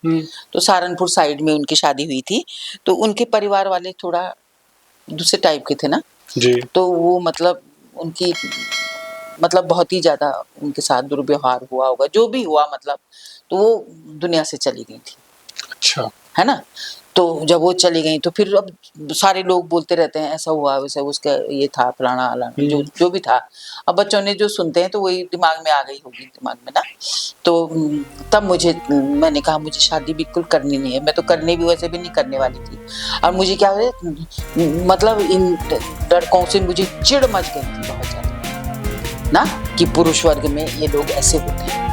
तो सहारनपुर साइड में उनकी शादी हुई थी। तो उनके परिवार वाले थोड़ा दूसरे टाइप के थे ना जी, तो वो मतलब उनकी मतलब बहुत ही ज्यादा उनके साथ दुर्व्यवहार हुआ होगा, जो भी हुआ मतलब, तो वो दुनिया से चली गई थी। अच्छा। है ना। तो जब वो चली गई तो फिर अब सारे लोग बोलते रहते हैं ऐसा हुआ वैसा, उसका ये था फलाना अलाना, जो भी था। अब बच्चों ने जो सुनते हैं तो वही दिमाग में आ गई होगी दिमाग में ना। तो तब मैंने कहा मुझे शादी बिल्कुल करनी नहीं है। मैं तो करने भी वैसे भी नहीं करने वाली थी। और मुझे क्या मतलब इन लड़कों से मुझे चिढ़ मच गई थी बहुत ज्यादा ना, कि पुरुष वर्ग में ये लोग ऐसे होते हैं।